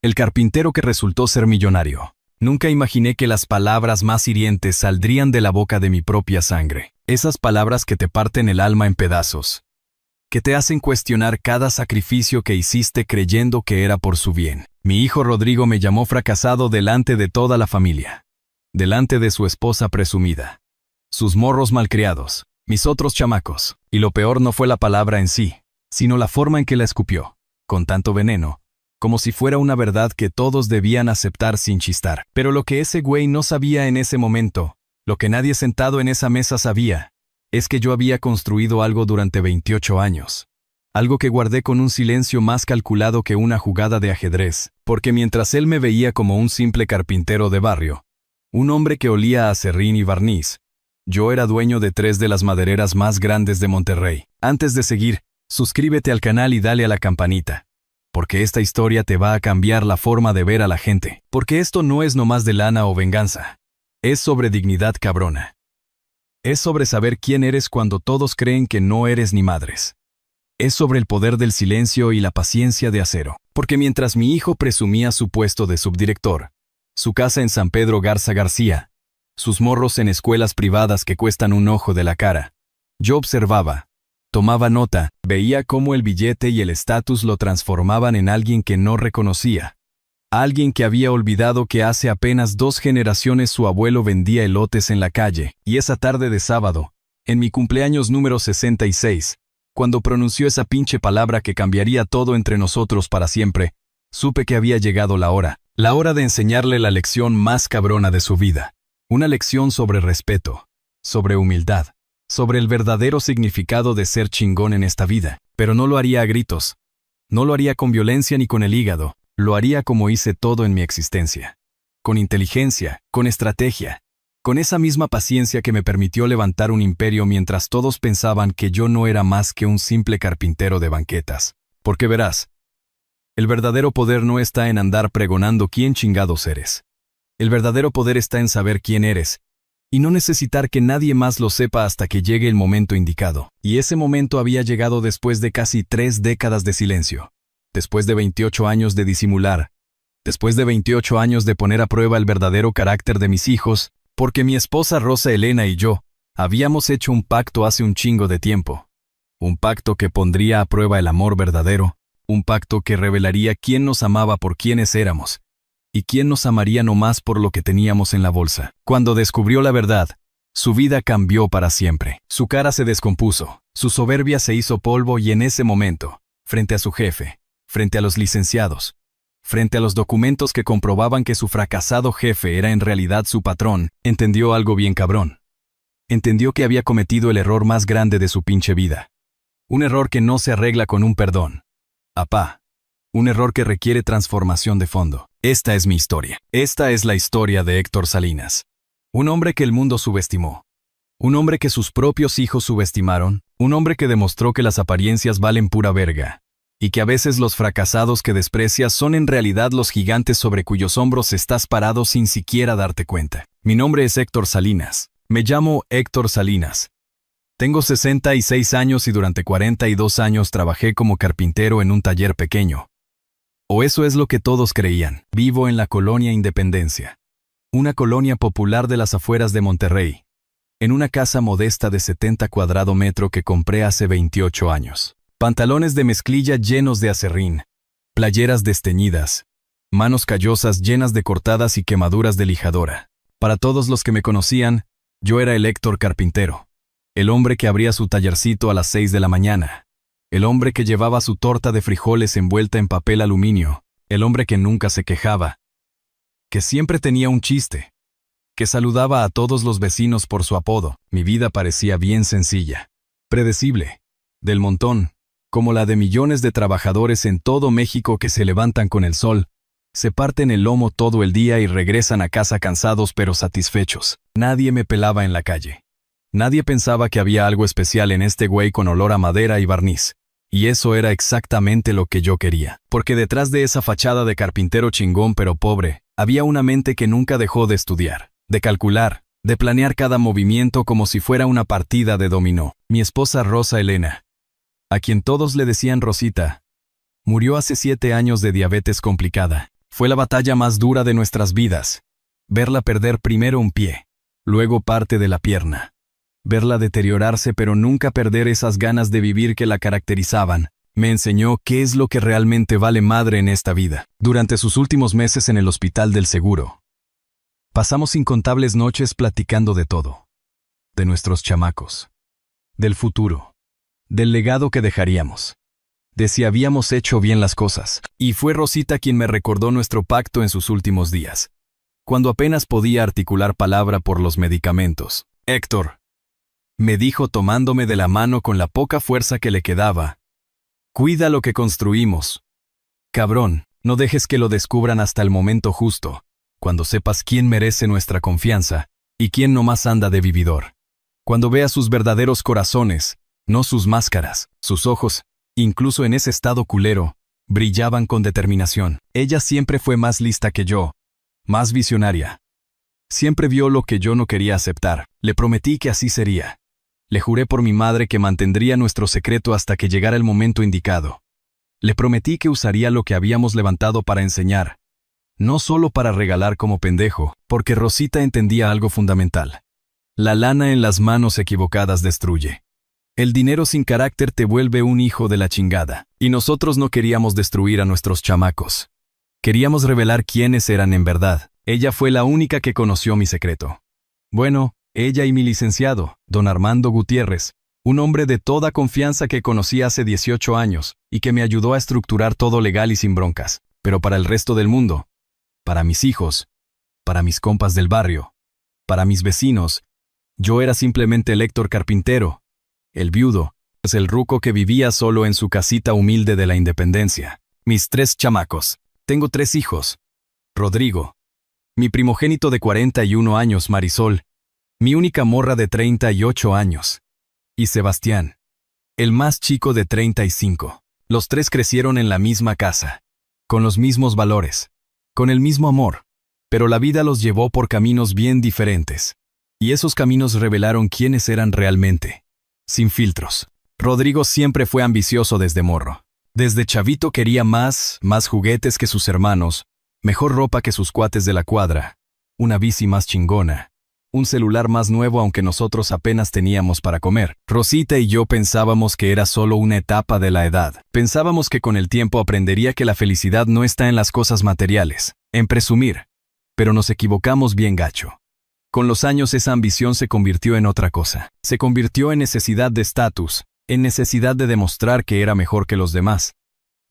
el carpintero que resultó ser millonario. Nunca imaginé que las palabras más hirientes saldrían de la boca de mi propia sangre. Esas palabras que te parten el alma en pedazos, que te hacen cuestionar cada sacrificio que hiciste creyendo que era por su bien. Mi hijo Rodrigo me llamó fracasado delante de toda la familia, delante de su esposa presumida, sus morros malcriados, mis otros chamacos. Y lo peor no fue la palabra en sí, sino la forma en que la escupió, con tanto veneno, como si fuera una verdad que todos debían aceptar sin chistar. Pero lo que ese güey no sabía en ese momento, lo que nadie sentado en esa mesa sabía, es que yo había construido algo durante 28 años. Algo que guardé con un silencio más calculado que una jugada de ajedrez, porque mientras él me veía como un simple carpintero de barrio, un hombre que olía a aserrín y barniz, yo era dueño de 3 de las madereras más grandes de Monterrey. Antes de seguir, suscríbete al canal y dale a la campanita, porque esta historia te va a cambiar la forma de ver a la gente. Porque esto no es nomás de lana o venganza. Es sobre dignidad cabrona. Es sobre saber quién eres cuando todos creen que no eres ni madres. Es sobre el poder del silencio y la paciencia de acero. Porque mientras mi hijo presumía su puesto de subdirector, su casa en San Pedro Garza García, sus morros en escuelas privadas que cuestan un ojo de la cara, yo observaba, tomaba nota, veía cómo el billete y el estatus lo transformaban en alguien que no reconocía. Alguien que había olvidado que hace apenas 2 generaciones su abuelo vendía elotes en la calle. Y esa tarde de sábado, en mi cumpleaños número 66, cuando pronunció esa pinche palabra que cambiaría todo entre nosotros para siempre, supe que había llegado la hora de enseñarle la lección más cabrona de su vida. Una lección sobre respeto, sobre humildad, sobre el verdadero significado de ser chingón en esta vida. Pero no lo haría a gritos. No lo haría con violencia ni con el hígado. Lo haría como hice todo en mi existencia. Con inteligencia, con estrategia, con esa misma paciencia que me permitió levantar un imperio mientras todos pensaban que yo no era más que un simple carpintero de banquetas. Porque verás, el verdadero poder no está en andar pregonando quién chingados eres. El verdadero poder está en saber quién eres, y no necesitar que nadie más lo sepa hasta que llegue el momento indicado. Y ese momento había llegado después de casi 3 décadas de silencio. Después de 28 años de disimular, después de 28 años de poner a prueba el verdadero carácter de mis hijos, porque mi esposa Rosa Elena y yo habíamos hecho un pacto hace un chingo de tiempo. Un pacto que pondría a prueba el amor verdadero, un pacto que revelaría quién nos amaba por quienes éramos, y quién nos amaría nomás por lo que teníamos en la bolsa. Cuando descubrió la verdad, su vida cambió para siempre. Su cara se descompuso, su soberbia se hizo polvo y en ese momento, frente a su jefe, frente a los licenciados, frente a los documentos que comprobaban que su fracasado jefe era en realidad su patrón, entendió algo bien cabrón. Entendió que había cometido el error más grande de su pinche vida. Un error que no se arregla con un perdón. Apá. Un error que requiere transformación de fondo. Esta es mi historia. Esta es la historia de Héctor Salinas. Un hombre que el mundo subestimó. Un hombre que sus propios hijos subestimaron. Un hombre que demostró que las apariencias valen pura verga. Y que a veces los fracasados que desprecias son en realidad los gigantes sobre cuyos hombros estás parado sin siquiera darte cuenta. Mi nombre es Héctor Salinas. Me llamo Héctor Salinas. Tengo 66 años y durante 42 años trabajé como carpintero en un taller pequeño. O eso es lo que todos creían. Vivo en la colonia Independencia. Una colonia popular de las afueras de Monterrey. En una casa modesta de 70 cuadrados metros que compré hace 28 años. Pantalones de mezclilla llenos de aserrín, playeras desteñidas, manos callosas llenas de cortadas y quemaduras de lijadora. Para todos los que me conocían, yo era el Héctor carpintero, el hombre que abría su tallercito a las 6 de la mañana, el hombre que llevaba su torta de frijoles envuelta en papel aluminio, el hombre que nunca se quejaba, que siempre tenía un chiste, que saludaba a todos los vecinos por su apodo. Mi vida parecía bien sencilla, predecible, del montón, como la de millones de trabajadores en todo México que se levantan con el sol, se parten el lomo todo el día y regresan a casa cansados pero satisfechos. Nadie me pelaba en la calle. Nadie pensaba que había algo especial en este güey con olor a madera y barniz. Y eso era exactamente lo que yo quería. Porque detrás de esa fachada de carpintero chingón pero pobre, había una mente que nunca dejó de estudiar, de calcular, de planear cada movimiento como si fuera una partida de dominó. Mi esposa Rosa Elena, a quien todos le decían Rosita, murió hace 7 años de diabetes complicada. Fue la batalla más dura de nuestras vidas. Verla perder primero un pie, luego parte de la pierna. Verla deteriorarse pero nunca perder esas ganas de vivir que la caracterizaban. Me enseñó qué es lo que realmente vale madre en esta vida. Durante sus últimos meses en el hospital del seguro, pasamos incontables noches platicando de todo. De nuestros chamacos. Del futuro. Del legado que dejaríamos. De si habíamos hecho bien las cosas. Y fue Rosita quien me recordó nuestro pacto en sus últimos días, cuando apenas podía articular palabra por los medicamentos. Héctor, me dijo tomándome de la mano con la poca fuerza que le quedaba. Cuida lo que construimos. Cabrón, no dejes que lo descubran hasta el momento justo, cuando sepas quién merece nuestra confianza y quién nomás anda de vividor. Cuando veas sus verdaderos corazones, no sus máscaras, sus ojos, incluso en ese estado culero, brillaban con determinación. Ella siempre fue más lista que yo, más visionaria. Siempre vio lo que yo no quería aceptar. Le prometí que así sería. Le juré por mi madre que mantendría nuestro secreto hasta que llegara el momento indicado. Le prometí que usaría lo que habíamos levantado para enseñar. No solo para regalar como pendejo, porque Rosita entendía algo fundamental. La lana en las manos equivocadas destruye. El dinero sin carácter te vuelve un hijo de la chingada. Y nosotros no queríamos destruir a nuestros chamacos. Queríamos revelar quiénes eran en verdad. Ella fue la única que conoció mi secreto. Bueno, ella y mi licenciado, don Armando Gutiérrez, un hombre de toda confianza que conocí hace 18 años y que me ayudó a estructurar todo legal y sin broncas. Pero para el resto del mundo, para mis hijos, para mis compas del barrio, para mis vecinos, yo era simplemente el Héctor carpintero, el viudo, el ruco que vivía solo en su casita humilde de la Independencia. Mis 3 chamacos. Tengo 3 hijos. Rodrigo, mi primogénito de 41 años, Marisol, mi única morra de 38 años, y Sebastián, el más chico de 35. Los 3 crecieron en la misma casa, con los mismos valores, con el mismo amor, pero la vida los llevó por caminos bien diferentes, y esos caminos revelaron quiénes eran realmente, sin filtros. Rodrigo siempre fue ambicioso desde morro. Desde chavito quería más juguetes que sus hermanos, mejor ropa que sus cuates de la cuadra, una bici más chingona, un celular más nuevo aunque nosotros apenas teníamos para comer. Rosita y yo pensábamos que era solo una etapa de la edad. Pensábamos que con el tiempo aprendería que la felicidad no está en las cosas materiales, en presumir. Pero nos equivocamos bien gacho. Con los años esa ambición se convirtió en otra cosa. Se convirtió en necesidad de estatus, en necesidad de demostrar que era mejor que los demás,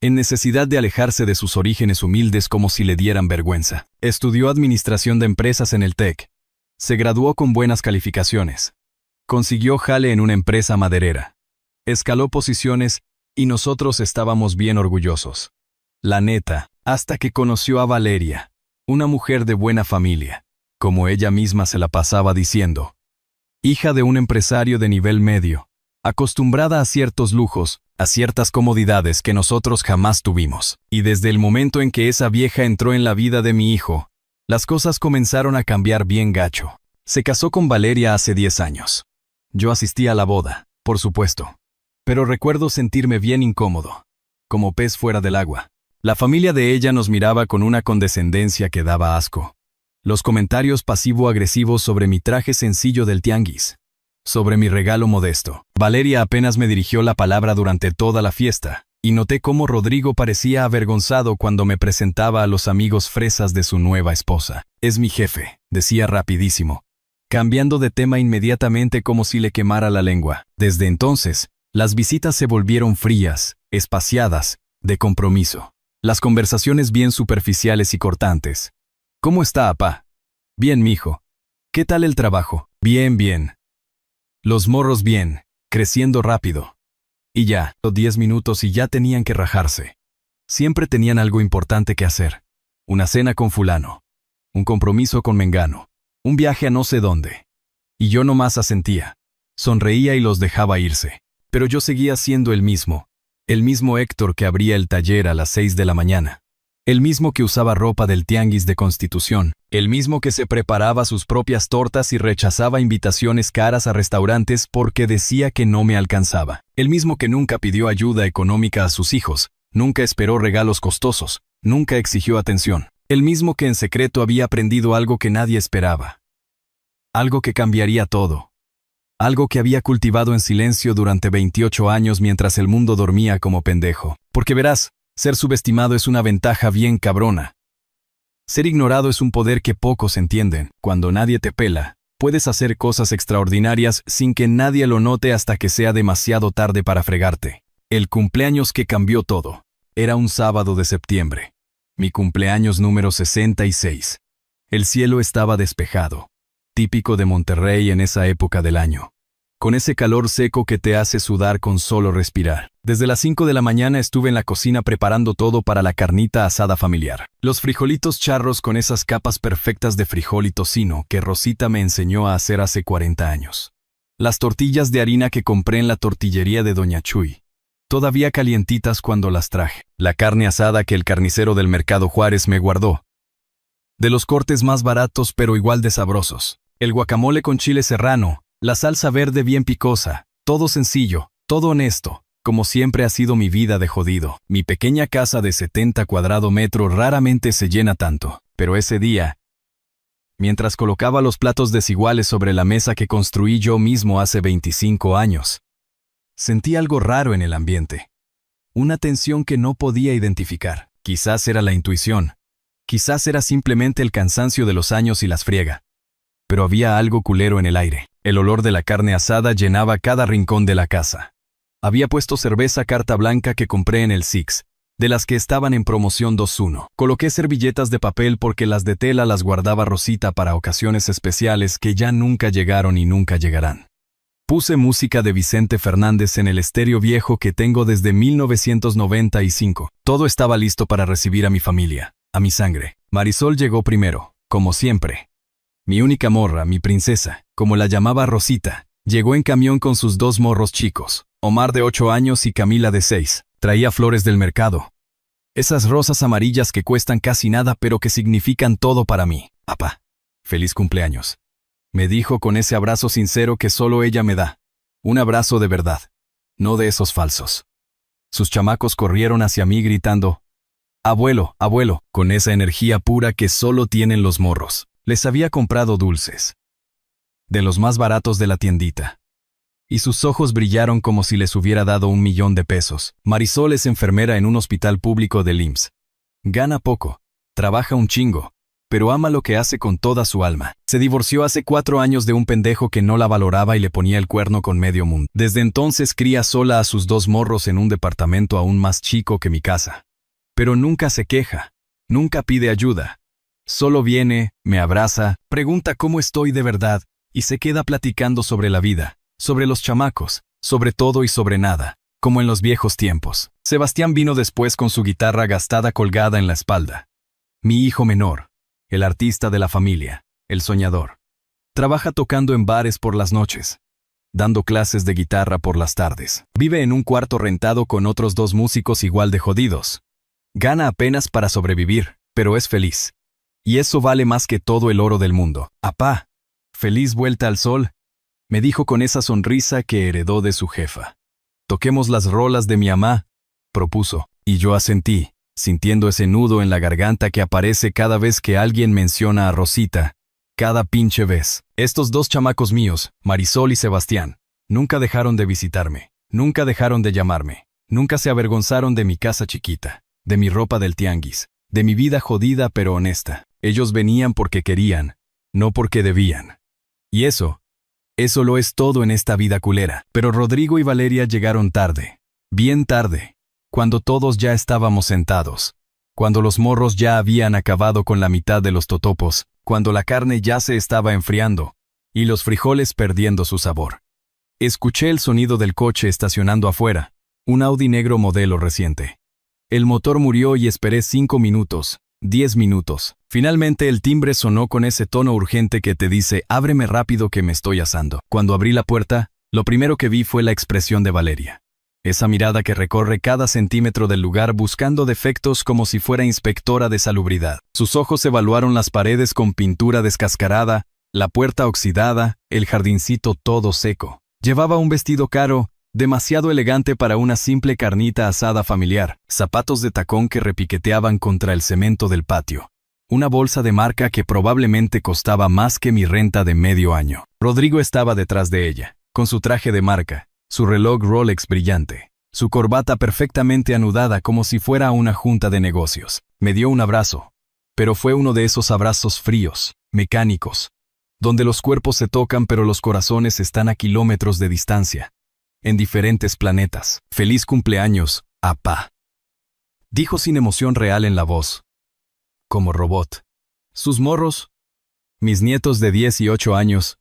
en necesidad de alejarse de sus orígenes humildes como si le dieran vergüenza. Estudió administración de empresas en el TEC. Se graduó con buenas calificaciones. Consiguió jale en una empresa maderera. Escaló posiciones y nosotros estábamos bien orgullosos. La neta, hasta que conoció a Valeria, una mujer de buena familia, como ella misma se la pasaba diciendo. Hija de un empresario de nivel medio, acostumbrada a ciertos lujos, a ciertas comodidades que nosotros jamás tuvimos. Y desde el momento en que esa vieja entró en la vida de mi hijo, las cosas comenzaron a cambiar bien gacho. Se casó con Valeria hace 10 años. Yo asistí a la boda, por supuesto. Pero recuerdo sentirme bien incómodo, como pez fuera del agua. La familia de ella nos miraba con una condescendencia que daba asco. Los comentarios pasivo-agresivos sobre mi traje sencillo del tianguis, sobre mi regalo modesto. Valeria apenas me dirigió la palabra durante toda la fiesta, y noté cómo Rodrigo parecía avergonzado cuando me presentaba a los amigos fresas de su nueva esposa. Es mi jefe, decía rapidísimo, cambiando de tema inmediatamente como si le quemara la lengua. Desde entonces, las visitas se volvieron frías, espaciadas, de compromiso. Las conversaciones bien superficiales y cortantes. ¿Cómo está, apá? Bien, mijo. ¿Qué tal el trabajo? Bien, bien. Los morros bien, creciendo rápido. Y ya, 10 minutos y ya tenían que rajarse. Siempre tenían algo importante que hacer. Una cena con fulano. Un compromiso con mengano. Un viaje a no sé dónde. Y yo nomás asentía. Sonreía y los dejaba irse. Pero yo seguía siendo el mismo Héctor que abría el taller a las 6 de la mañana. El mismo que usaba ropa del tianguis de Constitución. El mismo que se preparaba sus propias tortas y rechazaba invitaciones caras a restaurantes porque decía que no me alcanzaba. El mismo que nunca pidió ayuda económica a sus hijos, nunca esperó regalos costosos, nunca exigió atención. El mismo que en secreto había aprendido algo que nadie esperaba. Algo que cambiaría todo. Algo que había cultivado en silencio durante 28 años mientras el mundo dormía como pendejo. Porque verás, ser subestimado es una ventaja bien cabrona. Ser ignorado es un poder que pocos entienden. Cuando nadie te pela, puedes hacer cosas extraordinarias sin que nadie lo note hasta que sea demasiado tarde para fregarte. El cumpleaños que cambió todo. Era un sábado de septiembre. Mi cumpleaños número 66. El cielo estaba despejado. Típico de Monterrey en esa época del año. Con ese calor seco que te hace sudar con solo respirar. Desde las 5 de la mañana estuve en la cocina preparando todo para la carnita asada familiar. Los frijolitos charros con esas capas perfectas de frijol y tocino que Rosita me enseñó a hacer hace 40 años. Las tortillas de harina que compré en la tortillería de Doña Chuy. Todavía calientitas cuando las traje. La carne asada que el carnicero del Mercado Juárez me guardó. De los cortes más baratos pero igual de sabrosos. El guacamole con chile serrano. La salsa verde bien picosa, todo sencillo, todo honesto, como siempre ha sido mi vida de jodido. Mi pequeña casa de 70 cuadrados metros raramente se llena tanto, pero ese día, mientras colocaba los platos desiguales sobre la mesa que construí yo mismo hace 25 años, sentí algo raro en el ambiente. Una tensión que no podía identificar. Quizás era la intuición, quizás era simplemente el cansancio de los años y las friega. Pero había algo culero en el aire. El olor de la carne asada llenaba cada rincón de la casa. Había puesto cerveza carta blanca que compré en el Six, de las que estaban en promoción 2-1. Coloqué servilletas de papel porque las de tela las guardaba Rosita para ocasiones especiales que ya nunca llegaron y nunca llegarán. Puse música de Vicente Fernández en el estéreo viejo que tengo desde 1995. Todo estaba listo para recibir a mi familia, a mi sangre. Marisol llegó primero, como siempre. Mi única morra, mi princesa, como la llamaba Rosita, llegó en camión con sus 2 morros chicos, Omar de 8 años y Camila de 6. Traía flores del mercado. Esas rosas amarillas que cuestan casi nada pero que significan todo para mí. Papá, feliz cumpleaños. Me dijo con ese abrazo sincero que solo ella me da. Un abrazo de verdad, no de esos falsos. Sus chamacos corrieron hacia mí gritando, abuelo, abuelo, con esa energía pura que solo tienen los morros. Les había comprado dulces, de los más baratos de la tiendita, y sus ojos brillaron como si les hubiera dado 1.000.000 de pesos. Marisol es enfermera en un hospital público del IMSS. Gana poco, trabaja un chingo, pero ama lo que hace con toda su alma. Se divorció hace 4 años de un pendejo que no la valoraba y le ponía el cuerno con medio mundo. Desde entonces cría sola a sus 2 morros en un departamento aún más chico que mi casa. Pero nunca se queja, nunca pide ayuda. Solo viene, me abraza, pregunta cómo estoy de verdad, y se queda platicando sobre la vida, sobre los chamacos, sobre todo y sobre nada, como en los viejos tiempos. Sebastián vino después con su guitarra gastada colgada en la espalda. Mi hijo menor, el artista de la familia, el soñador. Trabaja tocando en bares por las noches, dando clases de guitarra por las tardes. Vive en un cuarto rentado con otros 2 músicos igual de jodidos. Gana apenas para sobrevivir, pero es feliz. Y eso vale más que todo el oro del mundo. Apá, feliz vuelta al sol, me dijo con esa sonrisa que heredó de su jefa. Toquemos las rolas de mi mamá, propuso, y yo asentí, sintiendo ese nudo en la garganta que aparece cada vez que alguien menciona a Rosita, cada pinche vez. Estos 2 chamacos míos, Marisol y Sebastián, nunca dejaron de visitarme, nunca dejaron de llamarme, nunca se avergonzaron de mi casa chiquita, de mi ropa del tianguis, de mi vida jodida pero honesta. Ellos venían porque querían, no porque debían. Y eso lo es todo en esta vida culera. Pero Rodrigo y Valeria llegaron tarde, bien tarde, cuando todos ya estábamos sentados, cuando los morros ya habían acabado con la mitad de los totopos, cuando la carne ya se estaba enfriando, y los frijoles perdiendo su sabor. Escuché el sonido del coche estacionando afuera, un Audi negro modelo reciente. El motor murió y esperé 5 minutos. 10 minutos. Finalmente el timbre sonó con ese tono urgente que te dice, ábreme rápido que me estoy asando. Cuando abrí la puerta, lo primero que vi fue la expresión de Valeria. Esa mirada que recorre cada centímetro del lugar buscando defectos como si fuera inspectora de salubridad. Sus ojos evaluaron las paredes con pintura descascarada, la puerta oxidada, el jardincito todo seco. Llevaba un vestido caro, demasiado elegante para una simple carnita asada familiar, zapatos de tacón que repiqueteaban contra el cemento del patio, Una bolsa de marca que probablemente costaba más que mi renta de medio año. Rodrigo estaba detrás de ella, con su traje de marca, su reloj Rolex brillante, su corbata perfectamente anudada como si fuera una junta de negocios. Me dio un abrazo, pero fue uno de esos abrazos fríos, mecánicos, donde los cuerpos se tocan pero los corazones están a kilómetros de distancia, en diferentes planetas. Feliz cumpleaños, apá, dijo sin emoción real en la voz, como robot. Sus morros, mis nietos de 10 y 8 años,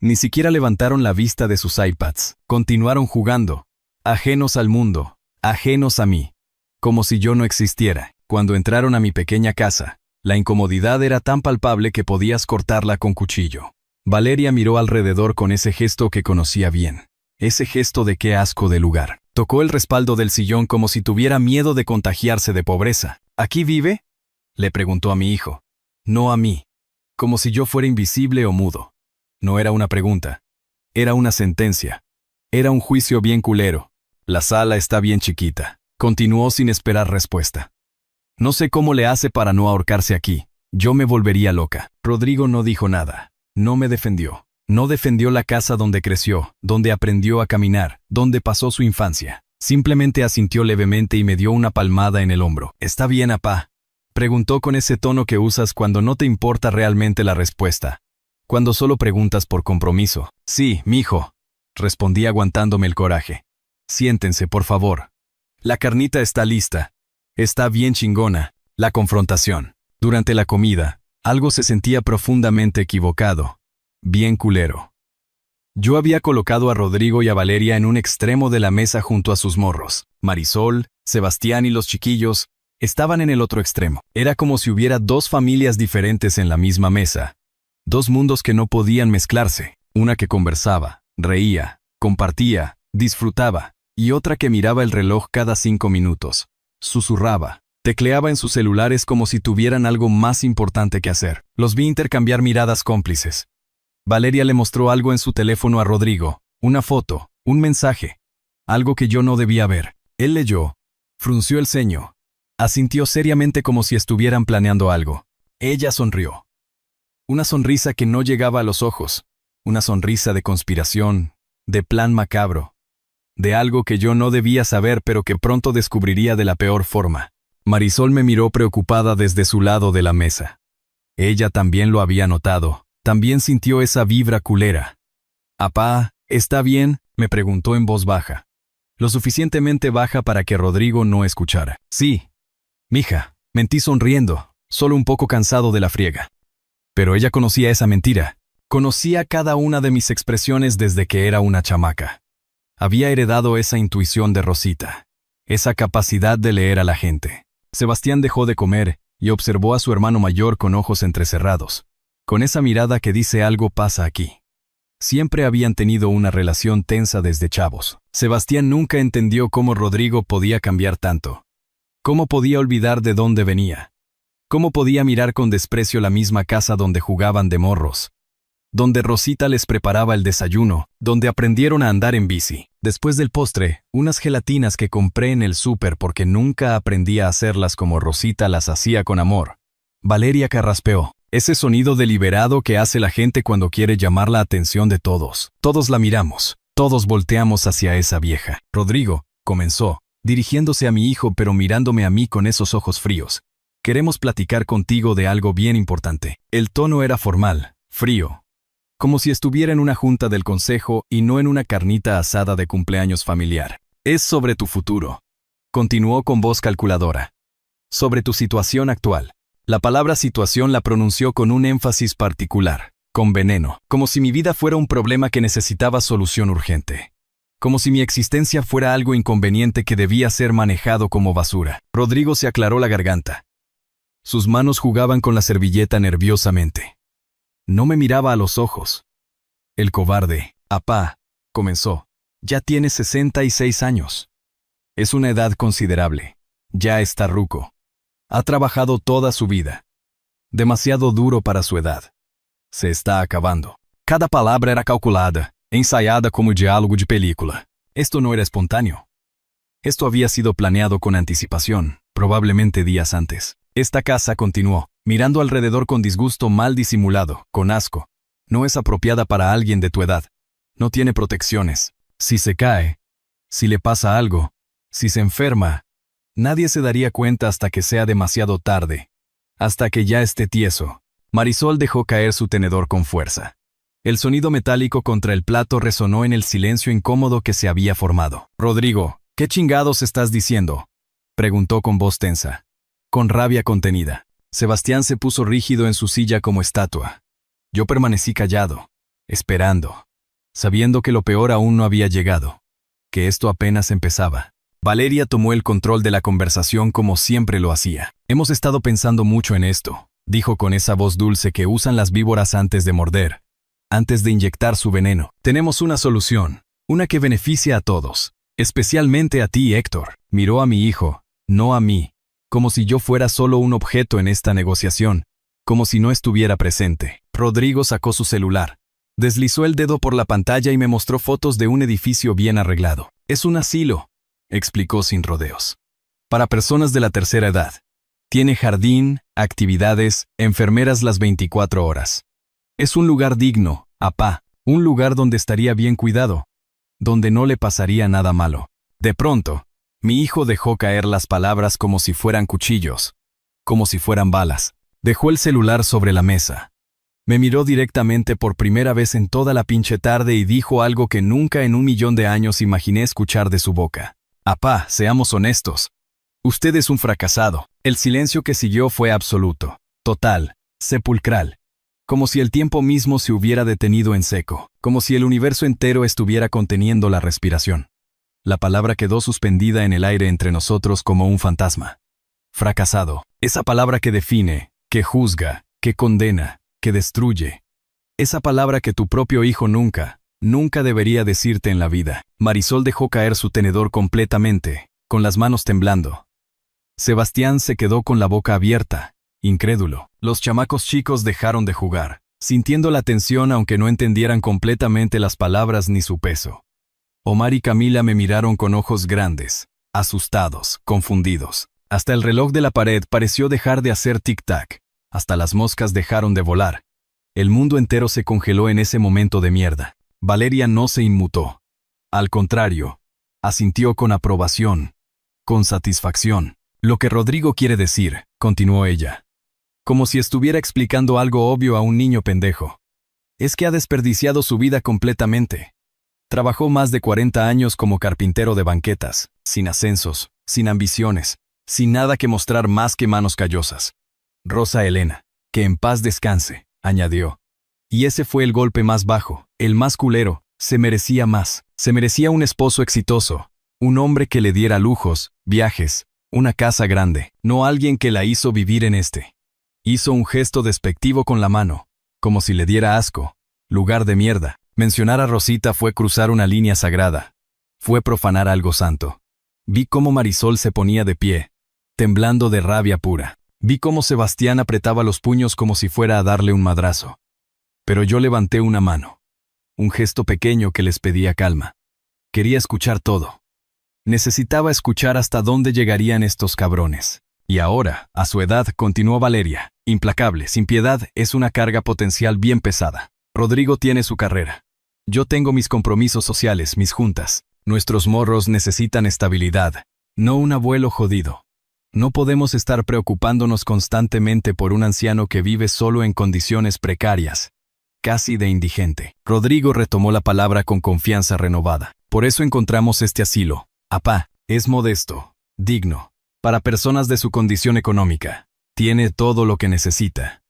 ni siquiera levantaron la vista de sus iPads. Continuaron jugando, ajenos al mundo, ajenos a mí, como si yo no existiera. Cuando entraron a mi pequeña casa, la incomodidad era tan palpable que podías cortarla con cuchillo. Valeria miró alrededor con ese gesto que conocía bien. Ese gesto de qué asco de lugar. Tocó el respaldo del sillón como si tuviera miedo de contagiarse de pobreza. ¿Aquí vive?, le preguntó a mi hijo. No a mí. Como si yo fuera invisible o mudo. No era una pregunta. Era una sentencia. Era un juicio bien culero. La sala está bien chiquita. Continuó sin esperar respuesta. No sé cómo le hace para no ahorcarse aquí. Yo me volvería loca. Rodrigo no dijo nada. No me defendió. No defendió la casa donde creció, donde aprendió a caminar, donde pasó su infancia. Simplemente asintió levemente y me dio una palmada en el hombro. ¿Está bien, apá?, preguntó con ese tono que usas cuando no te importa realmente la respuesta. Cuando solo preguntas por compromiso. Sí, mijo, respondí aguantándome el coraje. Siéntense, por favor. La carnita está lista. Está bien chingona. La confrontación. Durante la comida, algo se sentía profundamente equivocado. Bien culero. Yo había colocado a Rodrigo y a Valeria en un extremo de la mesa junto a sus morros. Marisol, Sebastián y los chiquillos estaban en el otro extremo. Era como si hubiera dos familias diferentes en la misma mesa. Dos mundos que no podían mezclarse. Una que conversaba, reía, compartía, disfrutaba, y otra que miraba el reloj cada 5 minutos. Susurraba, tecleaba en sus celulares como si tuvieran algo más importante que hacer. Los vi intercambiar miradas cómplices. Valeria le mostró algo en su teléfono a Rodrigo, una foto, un mensaje, algo que yo no debía ver. Él leyó, frunció el ceño, asintió seriamente como si estuvieran planeando algo. Ella sonrió. Una sonrisa que no llegaba a los ojos, una sonrisa de conspiración, de plan macabro, de algo que yo no debía saber pero que pronto descubriría de la peor forma. Marisol me miró preocupada desde su lado de la mesa. Ella también lo había notado. También sintió esa vibra culera. «Apá, ¿está bien?», me preguntó en voz baja. Lo suficientemente baja para que Rodrigo no escuchara. «Sí, mija», mentí sonriendo, solo un poco cansado de la friega. Pero ella conocía esa mentira. Conocía cada una de mis expresiones desde que era una chamaca. Había heredado esa intuición de Rosita, esa capacidad de leer a la gente. Sebastián dejó de comer y observó a su hermano mayor con ojos entrecerrados. Con esa mirada que dice algo pasa aquí. Siempre habían tenido una relación tensa desde chavos. Sebastián nunca entendió cómo Rodrigo podía cambiar tanto. Cómo podía olvidar de dónde venía. Cómo podía mirar con desprecio la misma casa donde jugaban de morros. Donde Rosita les preparaba el desayuno, donde aprendieron a andar en bici. Después del postre, unas gelatinas que compré en el súper porque nunca aprendí a hacerlas como Rosita las hacía con amor. Valeria carraspeó. Ese sonido deliberado que hace la gente cuando quiere llamar la atención de todos. Todos la miramos, todos volteamos hacia esa vieja. Rodrigo, comenzó, dirigiéndose a mi hijo pero mirándome a mí con esos ojos fríos. Queremos platicar contigo de algo bien importante. El tono era formal, frío, como si estuviera en una junta del consejo y no en una carnita asada de cumpleaños familiar. Es sobre tu futuro. Continuó con voz calculadora. Sobre tu situación actual. La palabra situación la pronunció con un énfasis particular, con veneno, como si mi vida fuera un problema que necesitaba solución urgente. Como si mi existencia fuera algo inconveniente que debía ser manejado como basura. Rodrigo se aclaró la garganta. Sus manos jugaban con la servilleta nerviosamente. No me miraba a los ojos. El cobarde, apá, comenzó. Ya tiene 66 años. Es una edad considerable. Ya está ruco. Ha trabajado toda su vida. Demasiado duro para su edad. Se está acabando. Cada palabra era calculada, ensayada como diálogo de película. Esto no era espontáneo. Esto había sido planeado con anticipación, probablemente días antes. Esta casa, continuó, mirando alrededor con disgusto mal disimulado, con asco. No es apropiada para alguien de tu edad. No tiene protecciones. Si se cae, si le pasa algo, si se enferma, nadie se daría cuenta hasta que sea demasiado tarde, hasta que ya esté tieso. Marisol dejó caer su tenedor con fuerza. El sonido metálico contra el plato resonó en el silencio incómodo que se había formado. «Rodrigo, ¿qué chingados estás diciendo?», preguntó con voz tensa, con rabia contenida. Sebastián se puso rígido en su silla como estatua. Yo permanecí callado, esperando, sabiendo que lo peor aún no había llegado, que esto apenas empezaba. Valeria tomó el control de la conversación como siempre lo hacía. «Hemos estado pensando mucho en esto», dijo con esa voz dulce que usan las víboras antes de morder, antes de inyectar su veneno. «Tenemos una solución, una que beneficia a todos, especialmente a ti, Héctor». Miró a mi hijo, no a mí, como si yo fuera solo un objeto en esta negociación, como si no estuviera presente. Rodrigo sacó su celular, deslizó el dedo por la pantalla y me mostró fotos de un edificio bien arreglado. «Es un asilo», explicó sin rodeos, «para personas de la tercera edad. Tiene jardín, actividades, enfermeras las 24 horas. Es un lugar digno, apá, un lugar donde estaría bien cuidado, donde no le pasaría nada malo». De pronto, mi hijo dejó caer las palabras como si fueran cuchillos, como si fueran balas. Dejó el celular sobre la mesa. Me miró directamente por primera vez en toda la pinche tarde y dijo algo que nunca en 1.000.000 de años imaginé escuchar de su boca. «Apá, seamos honestos. Usted es un fracasado». El silencio que siguió fue absoluto, total, sepulcral, como si el tiempo mismo se hubiera detenido en seco, como si el universo entero estuviera conteniendo la respiración. La palabra quedó suspendida en el aire entre nosotros como un fantasma. Fracasado, esa palabra que define, que juzga, que condena, que destruye. Esa palabra que tu propio hijo nunca debería decirte en la vida. Marisol dejó caer su tenedor completamente, con las manos temblando. Sebastián se quedó con la boca abierta, incrédulo. Los chamacos chicos dejaron de jugar, sintiendo la tensión aunque no entendieran completamente las palabras ni su peso. Omar y Camila me miraron con ojos grandes, asustados, confundidos. Hasta el reloj de la pared pareció dejar de hacer tic-tac. Hasta las moscas dejaron de volar. El mundo entero se congeló en ese momento de mierda. Valeria no se inmutó. Al contrario, asintió con aprobación, con satisfacción. «Lo que Rodrigo quiere decir», continuó ella, como si estuviera explicando algo obvio a un niño pendejo, «es que ha desperdiciado su vida completamente. Trabajó más de 40 años como carpintero de banquetas, sin ascensos, sin ambiciones, sin nada que mostrar más que manos callosas. Rosa Elena, que en paz descanse», añadió. «Y ese fue el golpe más bajo, el más culero. Se merecía más. Se merecía un esposo exitoso, un hombre que le diera lujos, viajes, una casa grande, no alguien que la hizo vivir en este». Hizo un gesto despectivo con la mano, como si le diera asco. «Lugar de mierda». Mencionar a Rosita fue cruzar una línea sagrada. Fue profanar algo santo. Vi cómo Marisol se ponía de pie, temblando de rabia pura. Vi cómo Sebastián apretaba los puños como si fuera a darle un madrazo. Pero yo levanté una mano. Un gesto pequeño que les pedía calma. Quería escuchar todo. Necesitaba escuchar hasta dónde llegarían estos cabrones. Y ahora, a su edad, continuó Valeria, implacable, sin piedad, es una carga potencial bien pesada. Rodrigo tiene su carrera. Yo tengo mis compromisos sociales, mis juntas. Nuestros morros necesitan estabilidad, no un abuelo jodido. No podemos estar preocupándonos constantemente por un anciano que vive solo en condiciones precarias, casi de indigente. Rodrigo retomó la palabra con confianza renovada. Por eso encontramos este asilo. Apá, es modesto, digno, para personas de su condición económica. Tiene todo lo que necesita.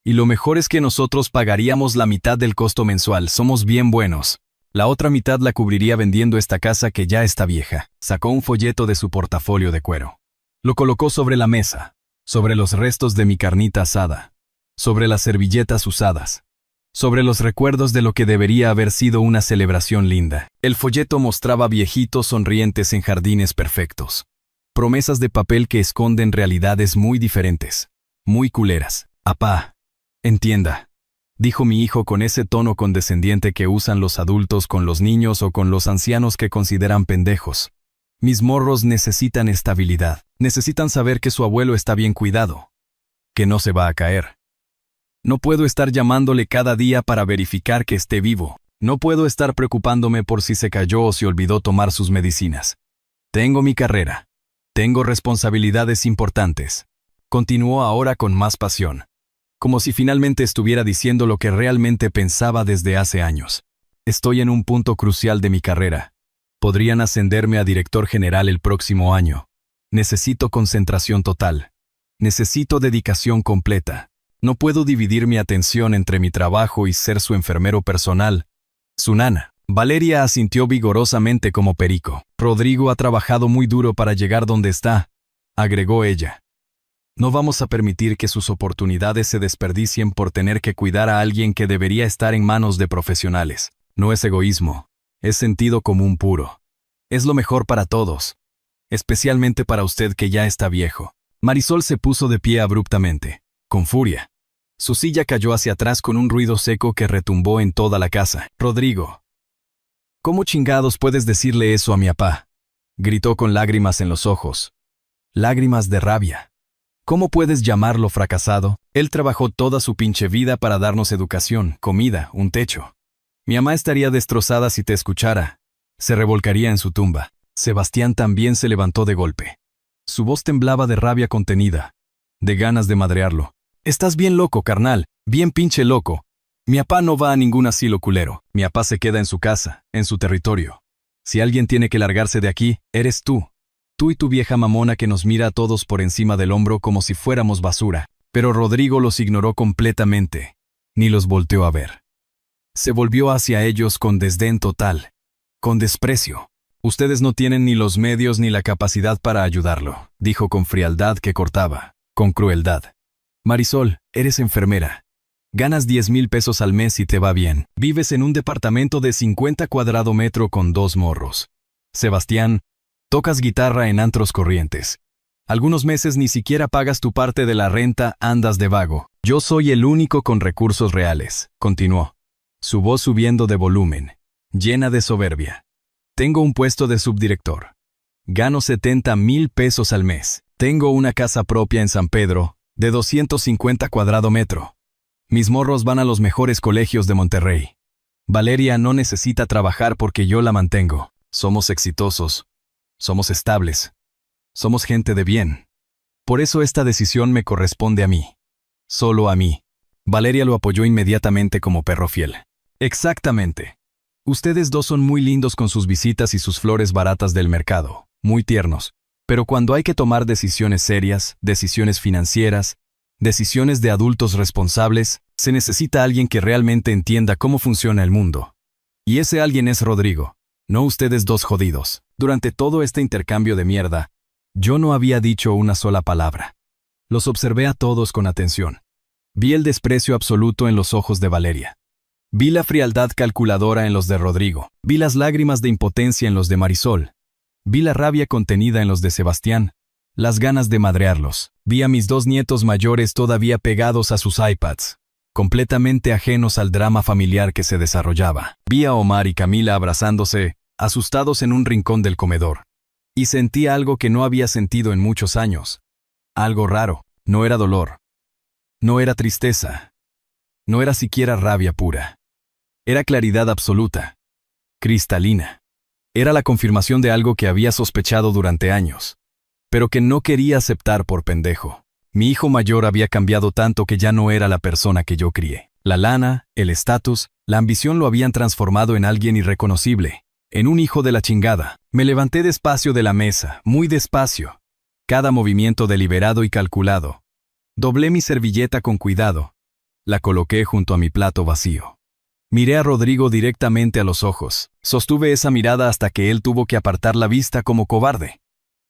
Y lo mejor es que nosotros pagaríamos la mitad del costo mensual, somos bien buenos. La otra mitad la cubriría vendiendo esta casa que ya está vieja. Sacó un folleto de su portafolio de cuero. Lo colocó sobre la mesa, sobre los restos de mi carnita asada, sobre las servilletas usadas, sobre los recuerdos de lo que debería haber sido una celebración linda. El folleto mostraba viejitos sonrientes en jardines perfectos. Promesas de papel que esconden realidades muy diferentes, muy culeras. «Apá, entienda», dijo mi hijo con ese tono condescendiente que usan los adultos con los niños o con los ancianos que consideran pendejos. «Mis morros necesitan estabilidad, necesitan saber que su abuelo está bien cuidado. que no se va a caer. No puedo estar llamándole cada día para verificar que esté vivo. No puedo estar preocupándome por si se cayó o si olvidó tomar sus medicinas. Tengo mi carrera. Tengo responsabilidades importantes. Continuó ahora con más pasión, como si finalmente estuviera diciendo lo que realmente pensaba desde hace años. Estoy en un punto crucial de mi carrera. Podrían ascenderme a director general el próximo año. Necesito concentración total. Necesito dedicación completa. No puedo dividir mi atención entre mi trabajo y ser su enfermero personal, su nana. Valeria asintió vigorosamente como perico. Rodrigo ha trabajado muy duro para llegar donde está, agregó ella. No vamos a permitir que sus oportunidades se desperdicien por tener que cuidar a alguien que debería estar en manos de profesionales. No es egoísmo, es sentido común puro. Es lo mejor para todos, especialmente para usted que ya está viejo. Marisol se puso de pie abruptamente, con furia. Su silla cayó hacia atrás con un ruido seco que retumbó en toda la casa. Rodrigo, ¿cómo chingados puedes decirle eso a mi papá? Gritó con lágrimas en los ojos. Lágrimas de rabia. ¿Cómo puedes llamarlo fracasado? Él trabajó toda su pinche vida para darnos educación, comida, un techo. Mi mamá estaría destrozada si te escuchara. Se revolcaría en su tumba. Sebastián también se levantó de golpe. Su voz temblaba de rabia contenida, de ganas de madrearlo. Estás bien loco, carnal, bien pinche loco. Mi papá no va a ningún asilo culero. Mi papá se queda en su casa, en su territorio. Si alguien tiene que largarse de aquí, eres tú. Tú y tu vieja mamona que nos mira a todos por encima del hombro como si fuéramos basura. Pero Rodrigo los ignoró completamente. Ni los volteó a ver. Se volvió hacia ellos con desdén total. Con desprecio. Ustedes no tienen ni los medios ni la capacidad para ayudarlo, dijo con frialdad que cortaba, con crueldad. Marisol, eres enfermera. Ganas 10,000 pesos al mes y te va bien. Vives en un departamento de 50 cuadrado metro con 2 morros. Sebastián, tocas guitarra en antros corrientes. Algunos meses ni siquiera pagas tu parte de la renta, andas de vago. Yo soy el único con recursos reales, continuó, su voz subiendo de volumen, llena de soberbia. Tengo un puesto de subdirector. Gano 70,000 pesos al mes. Tengo una casa propia en San Pedro, de 250 cuadrado metro. Mis morros van a los mejores colegios de Monterrey. Valeria no necesita trabajar porque yo la mantengo. Somos exitosos. Somos estables. Somos gente de bien. Por eso esta decisión me corresponde a mí. Solo a mí. Valeria lo apoyó inmediatamente como perro fiel. Exactamente. Ustedes dos son muy lindos con sus visitas y sus flores baratas del mercado, muy tiernos. Pero cuando hay que tomar decisiones serias, decisiones financieras, decisiones de adultos responsables, se necesita alguien que realmente entienda cómo funciona el mundo. Y ese alguien es Rodrigo, no ustedes dos jodidos. Durante todo este intercambio de mierda, yo no había dicho una sola palabra. Los observé a todos con atención. Vi el desprecio absoluto en los ojos de Valeria. Vi la frialdad calculadora en los de Rodrigo. Vi las lágrimas de impotencia en los de Marisol. Vi la rabia contenida en los de Sebastián, las ganas de madrearlos. Vi a mis 2 nietos mayores todavía pegados a sus iPads, completamente ajenos al drama familiar que se desarrollaba. Vi a Omar y Camila abrazándose, asustados en un rincón del comedor. Y sentí algo que no había sentido en muchos años. Algo raro. No era dolor. No era tristeza. No era siquiera rabia pura. Era claridad absoluta. Cristalina. Era la confirmación de algo que había sospechado durante años, pero que no quería aceptar por pendejo. Mi hijo mayor había cambiado tanto que ya no era la persona que yo crié. La lana, el estatus, la ambición lo habían transformado en alguien irreconocible, en un hijo de la chingada. Me levanté despacio de la mesa, muy despacio. Cada movimiento deliberado y calculado. Doblé mi servilleta con cuidado. La coloqué junto a mi plato vacío. Miré a Rodrigo directamente a los ojos. Sostuve esa mirada hasta que él tuvo que apartar la vista como cobarde.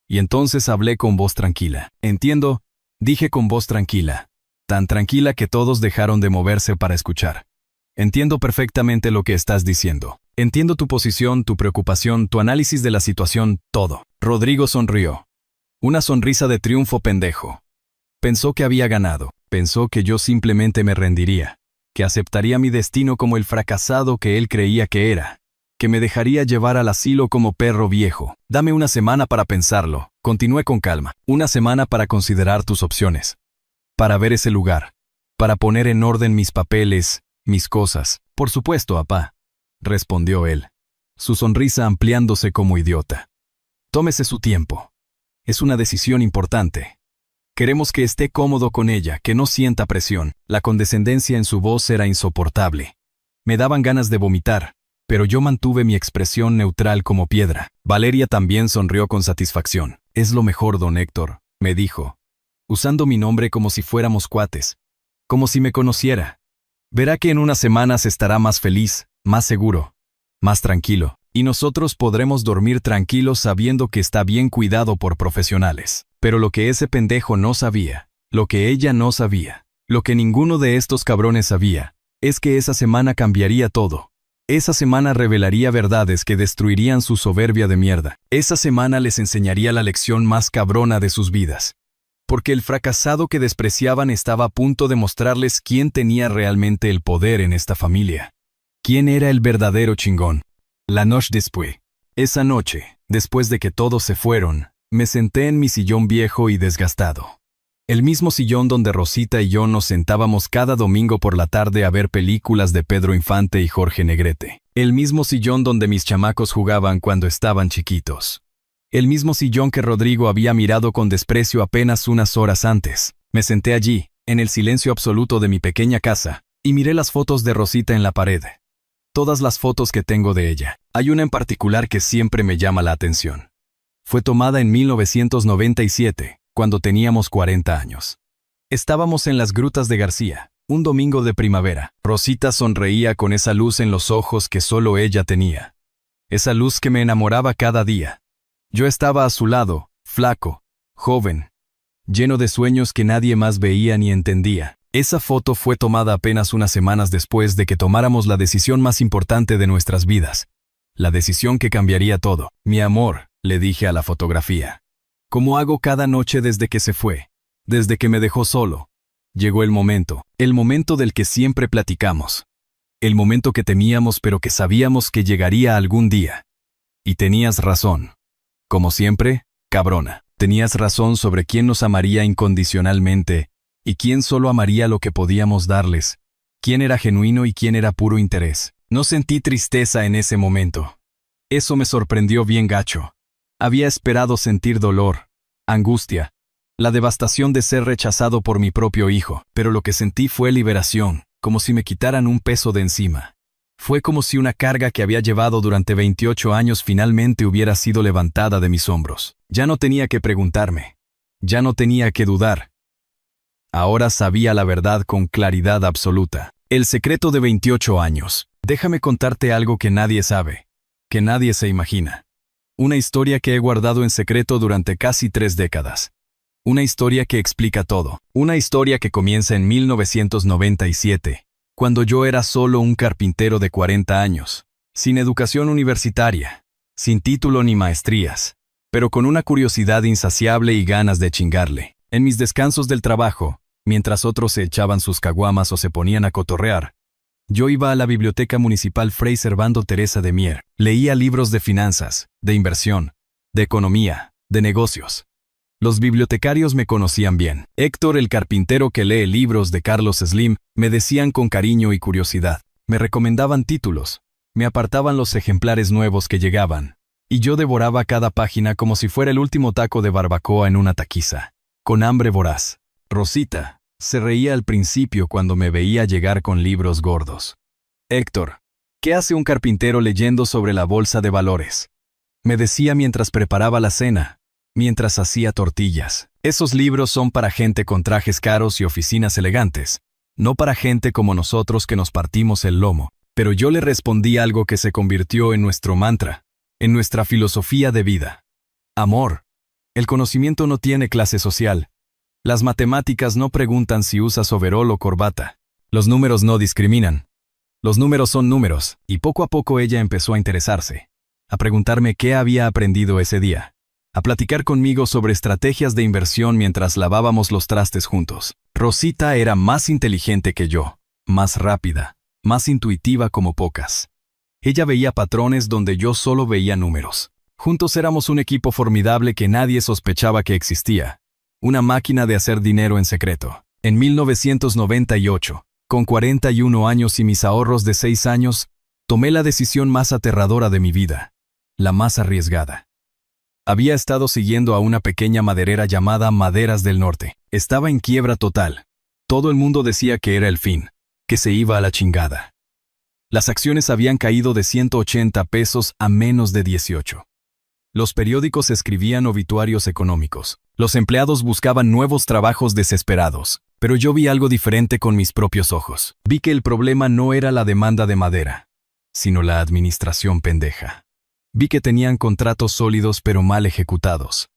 Y entonces hablé con voz tranquila. Entiendo, dije con voz tranquila. Tan tranquila que todos dejaron de moverse para escuchar. Entiendo perfectamente lo que estás diciendo. Entiendo tu posición, tu preocupación, tu análisis de la situación, todo. Rodrigo sonrió. Una sonrisa de triunfo pendejo. Pensó que había ganado. Pensó que yo simplemente me rendiría. Que aceptaría mi destino como el fracasado que él creía que era, que me dejaría llevar al asilo como perro viejo. Dame una semana para pensarlo, continué con calma, una semana para considerar tus opciones. para ver ese lugar, para poner en orden mis papeles, mis cosas. Por supuesto, apá, respondió él, su sonrisa ampliándose como idiota. Tómese su tiempo. Es una decisión importante. Queremos que esté cómodo con ella, que no sienta presión. La condescendencia en su voz era insoportable. Me daban ganas de vomitar, pero yo mantuve mi expresión neutral como piedra. Valeria también sonrió con satisfacción. Es lo mejor, don Héctor, me dijo, usando mi nombre como si fuéramos cuates, como si me conociera. Verá que en unas semanas estará más feliz, más seguro, más tranquilo, y nosotros podremos dormir tranquilos sabiendo que está bien cuidado por profesionales. Pero lo que ese pendejo no sabía, lo que ella no sabía, lo que ninguno de estos cabrones sabía, es que esa semana cambiaría todo. Esa semana revelaría verdades que destruirían su soberbia de mierda. Esa semana les enseñaría la lección más cabrona de sus vidas. Porque el fracasado que despreciaban estaba a punto de mostrarles quién tenía realmente el poder en esta familia. ¿Quién era el verdadero chingón? La noche después. Esa noche, después de que todos se fueron, me senté en mi sillón viejo y desgastado. El mismo sillón donde Rosita y yo nos sentábamos cada domingo por la tarde a ver películas de Pedro Infante y Jorge Negrete. El mismo sillón donde mis chamacos jugaban cuando estaban chiquitos. El mismo sillón que Rodrigo había mirado con desprecio apenas unas horas antes. Me senté allí, en el silencio absoluto de mi pequeña casa, y miré las fotos de Rosita en la pared. Todas las fotos que tengo de ella. Hay una en particular que siempre me llama la atención. Fue tomada en 1997, cuando teníamos 40 años. Estábamos en las grutas de García, un domingo de primavera. Rosita sonreía con esa luz en los ojos que solo ella tenía. Esa luz que me enamoraba cada día. Yo estaba a su lado, flaco, joven, lleno de sueños que nadie más veía ni entendía. Esa foto fue tomada apenas unas semanas después de que tomáramos la decisión más importante de nuestras vidas. La decisión que cambiaría todo. Mi amor, le dije a la fotografía. Como hago cada noche desde que se fue, desde que me dejó solo. Llegó el momento del que siempre platicamos. El momento que temíamos pero que sabíamos que llegaría algún día. Y tenías razón. Como siempre, cabrona, tenías razón sobre quién nos amaría incondicionalmente y quién solo amaría lo que podíamos darles, quién era genuino y quién era puro interés. No sentí tristeza en ese momento. Eso me sorprendió bien gacho. Había esperado sentir dolor, angustia, la devastación de ser rechazado por mi propio hijo, pero lo que sentí fue liberación, como si me quitaran un peso de encima. Fue como si una carga que había llevado durante 28 años finalmente hubiera sido levantada de mis hombros. Ya no tenía que preguntarme. Ya no tenía que dudar. Ahora sabía la verdad con claridad absoluta. El secreto de 28 años. Déjame contarte algo que nadie sabe, que nadie se imagina. Una historia que he guardado en secreto durante casi 3 décadas. Una historia que explica todo. Una historia que comienza en 1997, cuando yo era solo un carpintero de 40 años, sin educación universitaria, sin título ni maestrías, pero con una curiosidad insaciable y ganas de chingarle. En mis descansos del trabajo, mientras otros se echaban sus caguamas o se ponían a cotorrear, yo iba a la biblioteca municipal Fray Servando Teresa de Mier. Leía libros de finanzas, de inversión, de economía, de negocios. Los bibliotecarios me conocían bien. Héctor, el carpintero que lee libros de Carlos Slim, me decían con cariño y curiosidad. Me recomendaban títulos, me apartaban los ejemplares nuevos que llegaban, y yo devoraba cada página como si fuera el último taco de barbacoa en una taquiza, con hambre voraz. Rosita se reía al principio cuando me veía llegar con libros gordos. Héctor, ¿qué hace un carpintero leyendo sobre la bolsa de valores? Me decía mientras preparaba la cena, mientras hacía tortillas. Esos libros son para gente con trajes caros y oficinas elegantes, no para gente como nosotros que nos partimos el lomo. Pero yo le respondí algo que se convirtió en nuestro mantra, en nuestra filosofía de vida. Amor, el conocimiento no tiene clase social. Las matemáticas no preguntan si usas overol o corbata. Los números no discriminan. Los números son números, y poco a poco ella empezó a interesarse, a preguntarme qué había aprendido ese día, a platicar conmigo sobre estrategias de inversión mientras lavábamos los trastes juntos. Rosita era más inteligente que yo, más rápida, más intuitiva como pocas. Ella veía patrones donde yo solo veía números. Juntos éramos un equipo formidable que nadie sospechaba que existía. Una máquina de hacer dinero en secreto. En 1998, con 41 años y mis ahorros de 6 años, tomé la decisión más aterradora de mi vida, la más arriesgada. Había estado siguiendo a una pequeña maderera llamada Maderas del Norte. Estaba en quiebra total. Todo el mundo decía que era el fin, que se iba a la chingada. Las acciones habían caído de 180 pesos a menos de 18. Los periódicos escribían obituarios económicos. Los empleados buscaban nuevos trabajos desesperados. Pero yo vi algo diferente con mis propios ojos. Vi que el problema no era la demanda de madera, sino la administración pendeja. Vi que tenían contratos sólidos pero mal ejecutados.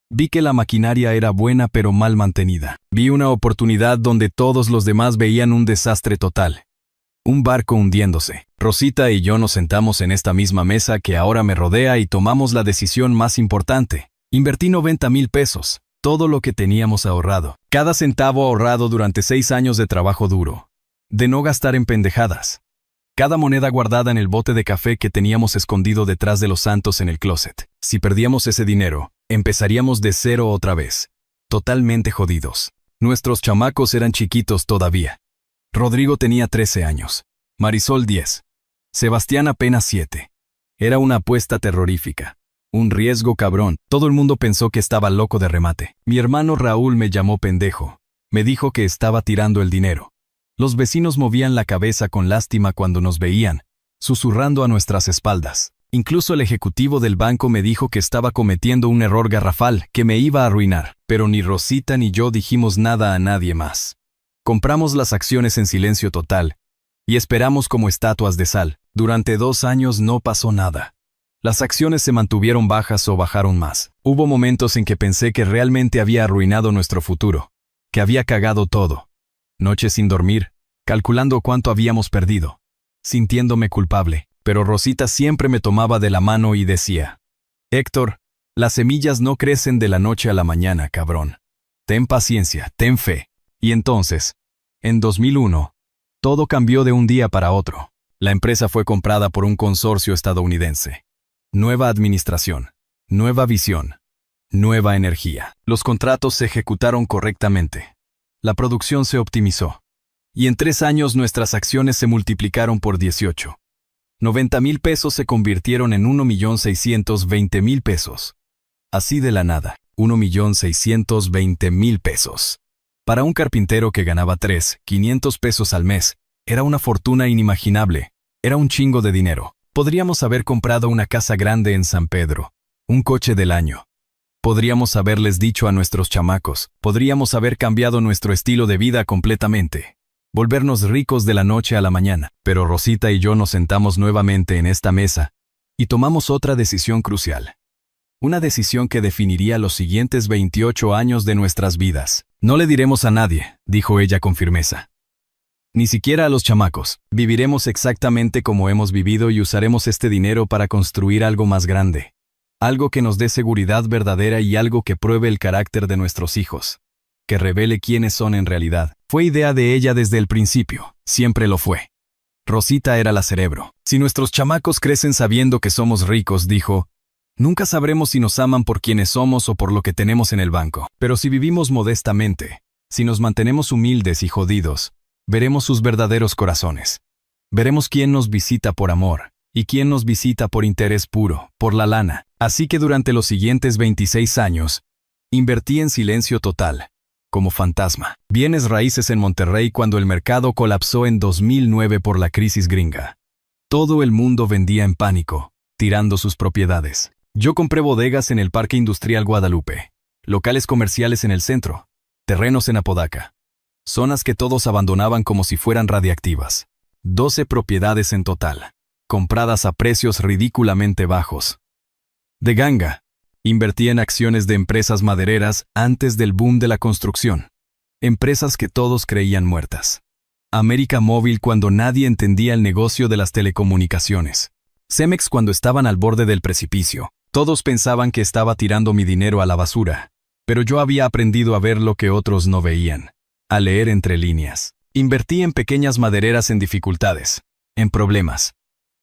Vi que la maquinaria era buena pero mal mantenida. Vi una oportunidad donde todos los demás veían un desastre total. Un barco hundiéndose. Rosita y yo nos sentamos en esta misma mesa que ahora me rodea y tomamos la decisión más importante. Invertí 90,000 pesos, todo lo que teníamos ahorrado. Cada centavo ahorrado durante 6 años de trabajo duro. De no gastar en pendejadas. Cada moneda guardada en el bote de café que teníamos escondido detrás de los santos en el closet. Si perdíamos ese dinero, empezaríamos de cero otra vez. Totalmente jodidos. Nuestros chamacos eran chiquitos todavía. Rodrigo tenía 13 años. Marisol 10. Sebastián apenas 7. Era una apuesta terrorífica. Un riesgo cabrón. Todo el mundo pensó que estaba loco de remate. Mi hermano Raúl me llamó pendejo. Me dijo que estaba tirando el dinero. Los vecinos movían la cabeza con lástima cuando nos veían, susurrando a nuestras espaldas. Incluso el ejecutivo del banco me dijo que estaba cometiendo un error garrafal, que me iba a arruinar. Pero ni Rosita ni yo dijimos nada a nadie más. Compramos las acciones en silencio total y esperamos como estatuas de sal. Durante 2 años no pasó nada. Las acciones se mantuvieron bajas o bajaron más. Hubo momentos en que pensé que realmente había arruinado nuestro futuro, que había cagado todo. Noches sin dormir, calculando cuánto habíamos perdido, sintiéndome culpable. Pero Rosita siempre me tomaba de la mano y decía: Héctor, las semillas no crecen de la noche a la mañana, cabrón. Ten paciencia, ten fe. Y entonces, en 2001, todo cambió de un día para otro. La empresa fue comprada por un consorcio estadounidense. Nueva administración, nueva visión, nueva energía. Los contratos se ejecutaron correctamente. La producción se optimizó. Y en 3 años nuestras acciones se multiplicaron por 18. 90,000 pesos se convirtieron en 1,620,000 pesos. Así de la nada, 1,620,000 pesos. Para un carpintero que ganaba 3,500 pesos al mes, era una fortuna inimaginable. Era un chingo de dinero. Podríamos haber comprado una casa grande en San Pedro, un coche del año. Podríamos haberles dicho a nuestros chamacos, podríamos haber cambiado nuestro estilo de vida completamente. Volvernos ricos de la noche a la mañana. Pero Rosita y yo nos sentamos nuevamente en esta mesa y tomamos otra decisión crucial. Una decisión que definiría los siguientes 28 años de nuestras vidas. No le diremos a nadie, dijo ella con firmeza. Ni siquiera a los chamacos. Viviremos exactamente como hemos vivido y usaremos este dinero para construir algo más grande. Algo que nos dé seguridad verdadera y algo que pruebe el carácter de nuestros hijos. Que revele quiénes son en realidad. Fue idea de ella desde el principio. Siempre lo fue. Rosita era la cerebro. Si nuestros chamacos crecen sabiendo que somos ricos, dijo, nunca sabremos si nos aman por quienes somos o por lo que tenemos en el banco. Pero si vivimos modestamente, si nos mantenemos humildes y jodidos, veremos sus verdaderos corazones. Veremos quién nos visita por amor y quién nos visita por interés puro, por la lana. Así que durante los siguientes 26 años, invertí en silencio total, como fantasma. Bienes raíces en Monterrey cuando el mercado colapsó en 2009 por la crisis gringa. Todo el mundo vendía en pánico, tirando sus propiedades. Yo compré bodegas en el Parque Industrial Guadalupe, locales comerciales en el centro, terrenos en Apodaca, zonas que todos abandonaban como si fueran radiactivas. 12 propiedades en total, compradas a precios ridículamente bajos. De ganga, invertí en acciones de empresas madereras antes del boom de la construcción. Empresas que todos creían muertas. América Móvil cuando nadie entendía el negocio de las telecomunicaciones. Cemex cuando estaban al borde del precipicio. Todos pensaban que estaba tirando mi dinero a la basura, pero yo había aprendido a ver lo que otros no veían, a leer entre líneas. Invertí en pequeñas madereras en dificultades, en problemas.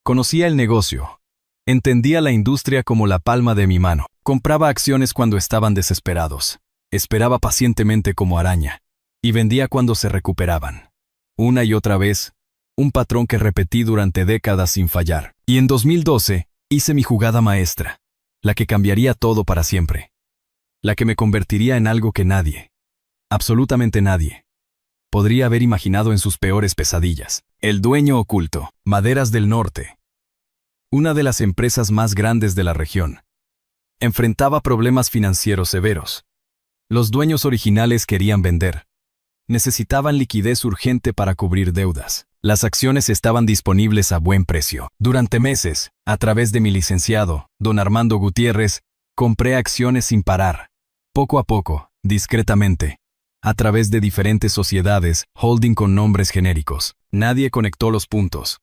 Conocía el negocio. Entendía la industria como la palma de mi mano. Compraba acciones cuando estaban desesperados. Esperaba pacientemente como araña. y vendía cuando se recuperaban. Una y otra vez, un patrón que repetí durante décadas sin fallar. Y en 2012, hice mi jugada maestra, la que cambiaría todo para siempre. La que me convertiría en algo que nadie, absolutamente nadie, podría haber imaginado en sus peores pesadillas. El dueño oculto, Maderas del Norte. Una de las empresas más grandes de la región. Enfrentaba problemas financieros severos. Los dueños originales querían vender. Necesitaban liquidez urgente para cubrir deudas. Las acciones estaban disponibles a buen precio. Durante meses, a través de mi licenciado, don Armando Gutiérrez, compré acciones sin parar. Poco a poco, discretamente, a través de diferentes sociedades, holding con nombres genéricos. Nadie conectó los puntos.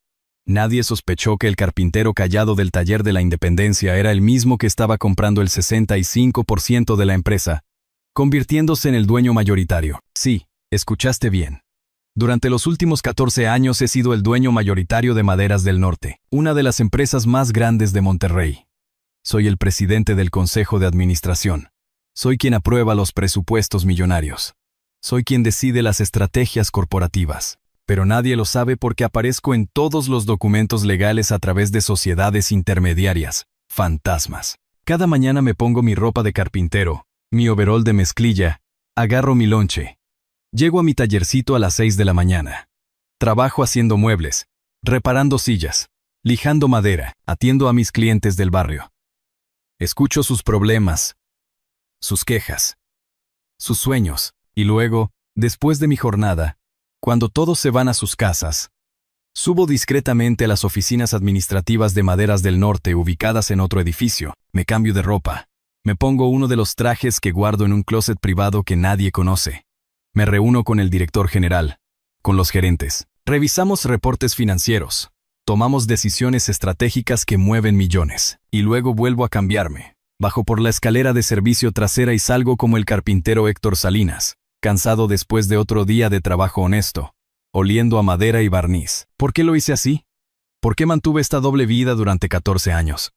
Nadie sospechó que el carpintero callado del taller de la Independencia era el mismo que estaba comprando el 65% de la empresa, convirtiéndose en el dueño mayoritario. Sí, escuchaste bien. Durante los últimos 14 años he sido el dueño mayoritario de Maderas del Norte, una de las empresas más grandes de Monterrey. Soy el presidente del Consejo de Administración. Soy quien aprueba los presupuestos millonarios. Soy quien decide las estrategias corporativas. Pero nadie lo sabe porque aparezco en todos los documentos legales a través de sociedades intermediarias, fantasmas. Cada mañana me pongo mi ropa de carpintero, mi overol de mezclilla, agarro mi lonche. Llego a mi tallercito a las 6 de la mañana. Trabajo haciendo muebles, reparando sillas, lijando madera, atiendo a mis clientes del barrio. Escucho sus problemas, sus quejas, sus sueños, y luego, después de mi jornada, cuando todos se van a sus casas, subo discretamente a las oficinas administrativas de Maderas del Norte ubicadas en otro edificio, me cambio de ropa, me pongo uno de los trajes que guardo en un closet privado que nadie conoce. Me reúno con el director general, con los gerentes. Revisamos reportes financieros, tomamos decisiones estratégicas que mueven millones, y luego vuelvo a cambiarme. Bajo por la escalera de servicio trasera y salgo como el carpintero Héctor Salinas, cansado después de otro día de trabajo honesto, oliendo a madera y barniz. ¿Por qué lo hice así? ¿Por qué mantuve esta doble vida durante 14 años?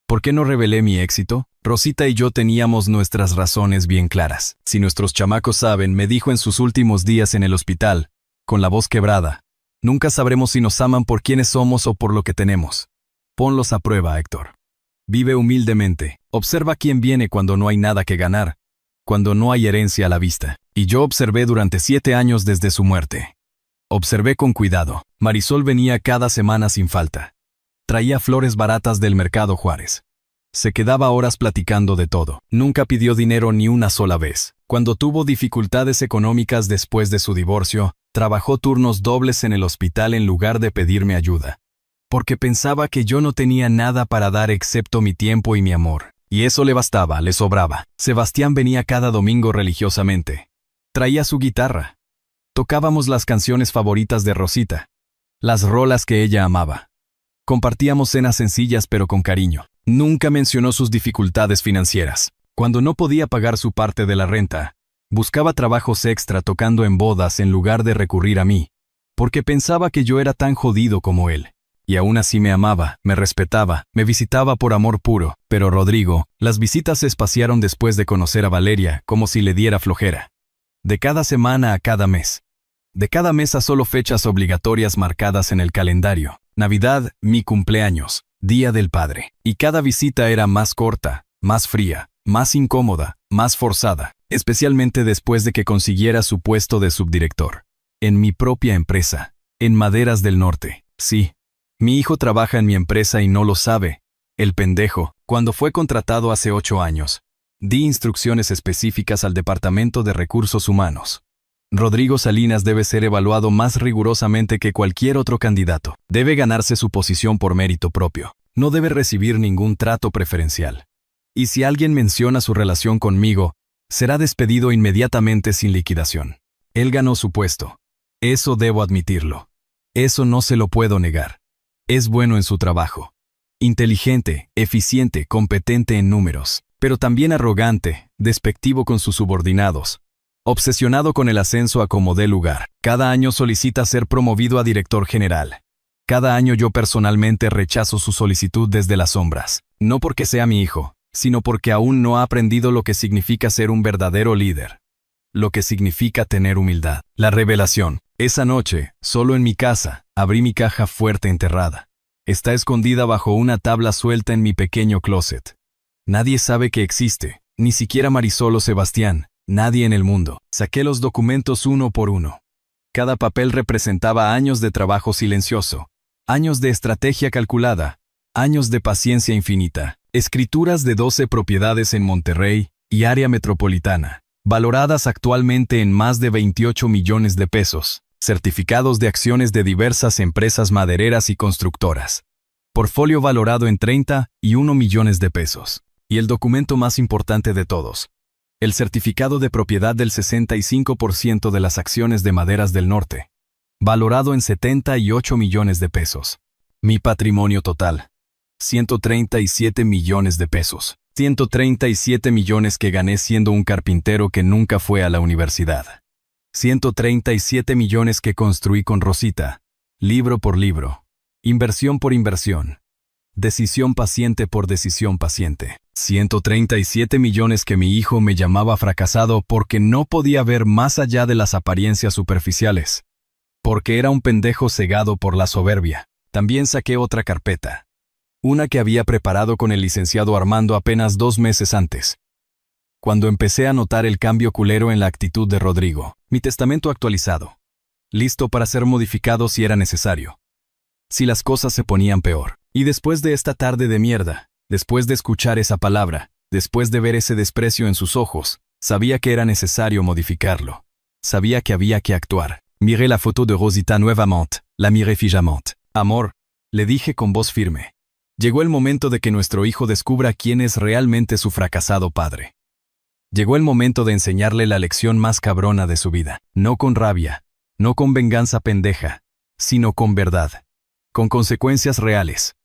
¿Por qué no revelé mi éxito? Rosita y yo teníamos nuestras razones bien claras. Si nuestros chamacos saben, me dijo en sus últimos días en el hospital, con la voz quebrada, nunca sabremos si nos aman por quienes somos o por lo que tenemos. Ponlos a prueba, Héctor. Vive humildemente, observa quién viene cuando no hay nada que ganar, cuando no hay herencia a la vista. Y yo observé durante 7 años desde su muerte. Observé con cuidado. Marisol venía cada semana sin falta. Traía flores baratas del Mercado Juárez. Se quedaba horas platicando de todo. Nunca pidió dinero ni una sola vez. Cuando tuvo dificultades económicas después de su divorcio, trabajó turnos dobles en el hospital en lugar de pedirme ayuda. Porque pensaba que yo no tenía nada para dar excepto mi tiempo y mi amor. Y eso le bastaba, le sobraba. Sebastián venía cada domingo religiosamente. Traía su guitarra. Tocábamos las canciones favoritas de Rosita, las rolas que ella amaba. Compartíamos cenas sencillas pero con cariño. Nunca mencionó sus dificultades financieras. Cuando no podía pagar su parte de la renta, buscaba trabajos extra tocando en bodas en lugar de recurrir a mí, porque pensaba que yo era tan jodido como él. Y aún así me amaba, me respetaba, me visitaba por amor puro. Pero Rodrigo, las visitas se espaciaron después de conocer a Valeria, como si le diera flojera. De cada semana a cada mes. De cada mes a solo fechas obligatorias marcadas en el calendario. Navidad, mi cumpleaños, Día del Padre. Y cada visita era más corta, más fría, más incómoda, más forzada, especialmente después de que consiguiera su puesto de subdirector. En mi propia empresa, en Maderas del Norte. Sí, mi hijo trabaja en mi empresa y no lo sabe. El pendejo, cuando fue contratado hace 8 años. Di instrucciones específicas al Departamento de Recursos Humanos. Rodrigo Salinas debe ser evaluado más rigurosamente que cualquier otro candidato. Debe ganarse su posición por mérito propio. No debe recibir ningún trato preferencial. Y si alguien menciona su relación conmigo, será despedido inmediatamente sin liquidación. Él ganó su puesto. Eso debo admitirlo. Eso no se lo puedo negar. Es bueno en su trabajo. Inteligente, eficiente, competente en números. Pero también arrogante, despectivo con sus subordinados. Obsesionado con el ascenso a como dé lugar. Cada año solicita ser promovido a director general. Cada año yo personalmente rechazo su solicitud desde las sombras. No porque sea mi hijo, sino porque aún no ha aprendido lo que significa ser un verdadero líder. lo que significa tener humildad. La revelación. Esa noche, solo en mi casa, abrí mi caja fuerte enterrada. Está escondida bajo una tabla suelta en mi pequeño closet. Nadie sabe que existe, ni siquiera Marisol o Sebastián, nadie en el mundo. Saqué los documentos uno por uno. Cada papel representaba años de trabajo silencioso, años de estrategia calculada, años de paciencia infinita. Escrituras de 12 propiedades en Monterrey y área metropolitana, valoradas actualmente en más de 28 millones de pesos. Certificados de acciones de diversas empresas madereras y constructoras. Portfolio valorado en 31 millones de pesos. Y el documento más importante de todos. El certificado de propiedad del 65% de las acciones de Maderas del Norte. Valorado en 78 millones de pesos. Mi patrimonio total. 137 millones de pesos. 137 millones que gané siendo un carpintero que nunca fue a la universidad. 137 millones que construí con Rosita, libro por libro, inversión por inversión, decisión paciente por decisión paciente. 137 millones que mi hijo me llamaba fracasado porque no podía ver más allá de las apariencias superficiales, porque era un pendejo cegado por la soberbia. También saqué otra carpeta, una que había preparado con el licenciado Armando apenas 2 meses antes. Cuando empecé a notar el cambio culero en la actitud de Rodrigo, mi testamento actualizado, listo para ser modificado si era necesario. Si las cosas se ponían peor. Y después de esta tarde de mierda, después de escuchar esa palabra, después de ver ese desprecio en sus ojos, sabía que era necesario modificarlo. Sabía que había que actuar. Miré la foto de Rosita nuevamente, la miré fijamente. Amor, le dije con voz firme. Llegó el momento de que nuestro hijo descubra quién es realmente su fracasado padre. Llegó el momento de enseñarle la lección más cabrona de su vida. No con rabia, no con venganza pendeja, sino con verdad. Con consecuencias reales.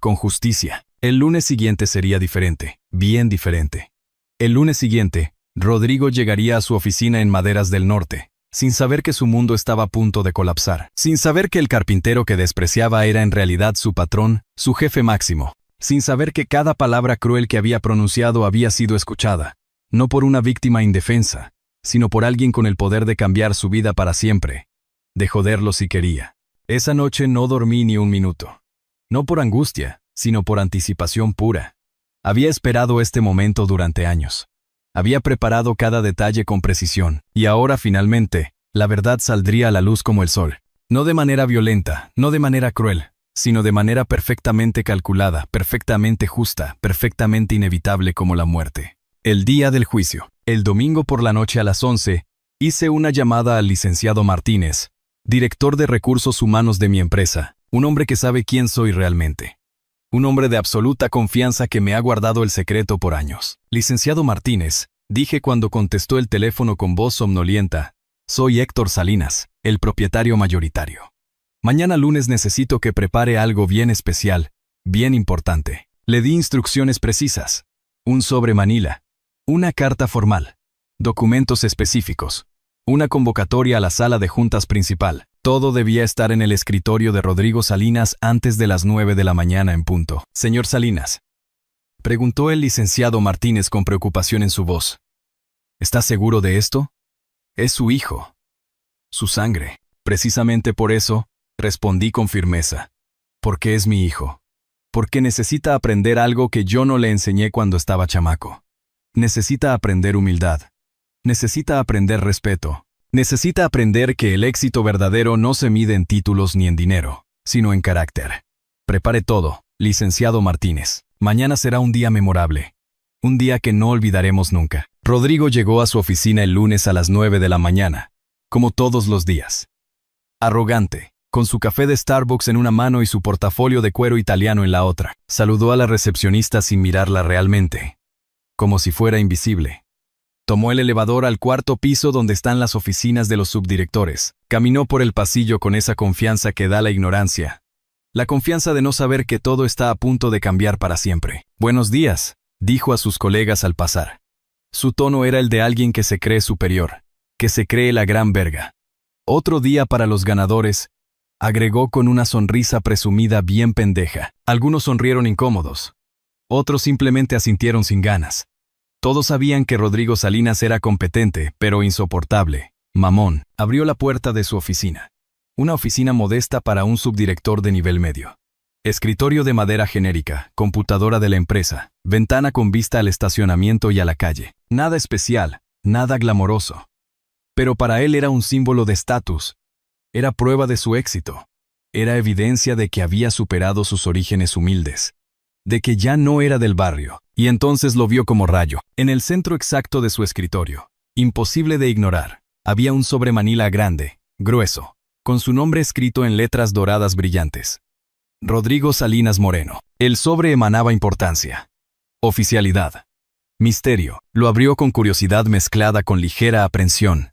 Con justicia. El lunes siguiente sería diferente, bien diferente. El lunes siguiente, Rodrigo llegaría a su oficina en Maderas del Norte, sin saber que su mundo estaba a punto de colapsar, sin saber que el carpintero que despreciaba era en realidad su patrón, su jefe máximo, sin saber que cada palabra cruel que había pronunciado había sido escuchada. No por una víctima indefensa, sino por alguien con el poder de cambiar su vida para siempre, de joderlo si quería. Esa noche no dormí ni un minuto. No por angustia, sino por anticipación pura. Había esperado este momento durante años. Había preparado cada detalle con precisión, y ahora finalmente, la verdad saldría a la luz como el sol. No de manera violenta, no de manera cruel, sino de manera perfectamente calculada, perfectamente justa, perfectamente inevitable como la muerte. El día del juicio. El domingo por la noche a las 11, hice una llamada al licenciado Martínez, director de recursos humanos de mi empresa, un hombre que sabe quién soy realmente. Un hombre de absoluta confianza que me ha guardado el secreto por años. Licenciado Martínez, dije cuando contestó el teléfono con voz somnolienta, soy Héctor Salinas, el propietario mayoritario. Mañana lunes necesito que prepare algo bien especial, bien importante. Le di instrucciones precisas. Un sobre Manila. Una carta formal, documentos específicos, una convocatoria a la sala de juntas principal. Todo debía estar en el escritorio de Rodrigo Salinas antes de las 9 de la mañana en punto. Señor Salinas, preguntó el licenciado Martínez con preocupación en su voz. ¿Está seguro de esto? Es su hijo. Su sangre. Precisamente por eso, respondí con firmeza. Porque es mi hijo. Porque necesita aprender algo que yo no le enseñé cuando estaba chamaco. Necesita aprender humildad. Necesita aprender respeto. Necesita aprender que el éxito verdadero no se mide en títulos ni en dinero, sino en carácter. Prepare todo, licenciado Martínez. Mañana será un día memorable. Un día que no olvidaremos nunca. Rodrigo llegó a su oficina el lunes a las 9 de la mañana, como todos los días. Arrogante, con su café de Starbucks en una mano y su portafolio de cuero italiano en la otra. Saludó a la recepcionista sin mirarla realmente, como si fuera invisible. Tomó el elevador al 4.º piso donde están las oficinas de los subdirectores. Caminó por el pasillo con esa confianza que da la ignorancia. La confianza de no saber que todo está a punto de cambiar para siempre. Buenos días, dijo a sus colegas al pasar. Su tono era el de alguien que se cree superior, que se cree la gran verga. Otro día para los ganadores, agregó con una sonrisa presumida bien pendeja. Algunos sonrieron incómodos. Otros simplemente asintieron sin ganas. Todos sabían que Rodrigo Salinas era competente, pero insoportable. Mamón. Abrió la puerta de su oficina. Una oficina modesta para un subdirector de nivel medio. Escritorio de madera genérica, computadora de la empresa, ventana con vista al estacionamiento y a la calle. Nada especial, nada glamoroso. Pero para él era un símbolo de estatus. Era prueba de su éxito. Era evidencia de que había superado sus orígenes humildes. De que ya no era del barrio. Y entonces lo vio como rayo. En el centro exacto de su escritorio, imposible de ignorar, había un sobre manila grande, grueso, con su nombre escrito en letras doradas brillantes. Rodrigo Salinas Moreno. El sobre emanaba importancia. Oficialidad. Misterio. Lo abrió con curiosidad mezclada con ligera aprensión.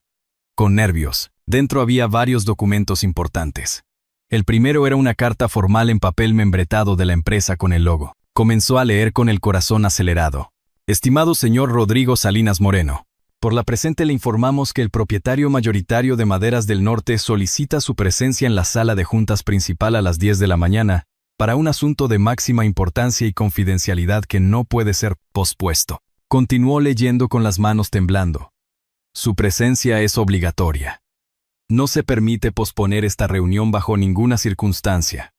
Con nervios. Dentro había varios documentos importantes. El primero era una carta formal en papel membretado de la empresa con el logo. Comenzó a leer con el corazón acelerado. Estimado señor Rodrigo Salinas Moreno, por la presente le informamos que el propietario mayoritario de Maderas del Norte solicita su presencia en la sala de juntas principal a las 10 de la mañana para un asunto de máxima importancia y confidencialidad que no puede ser pospuesto. Continuó leyendo con las manos temblando. Su presencia es obligatoria. No se permite posponer esta reunión bajo ninguna circunstancia.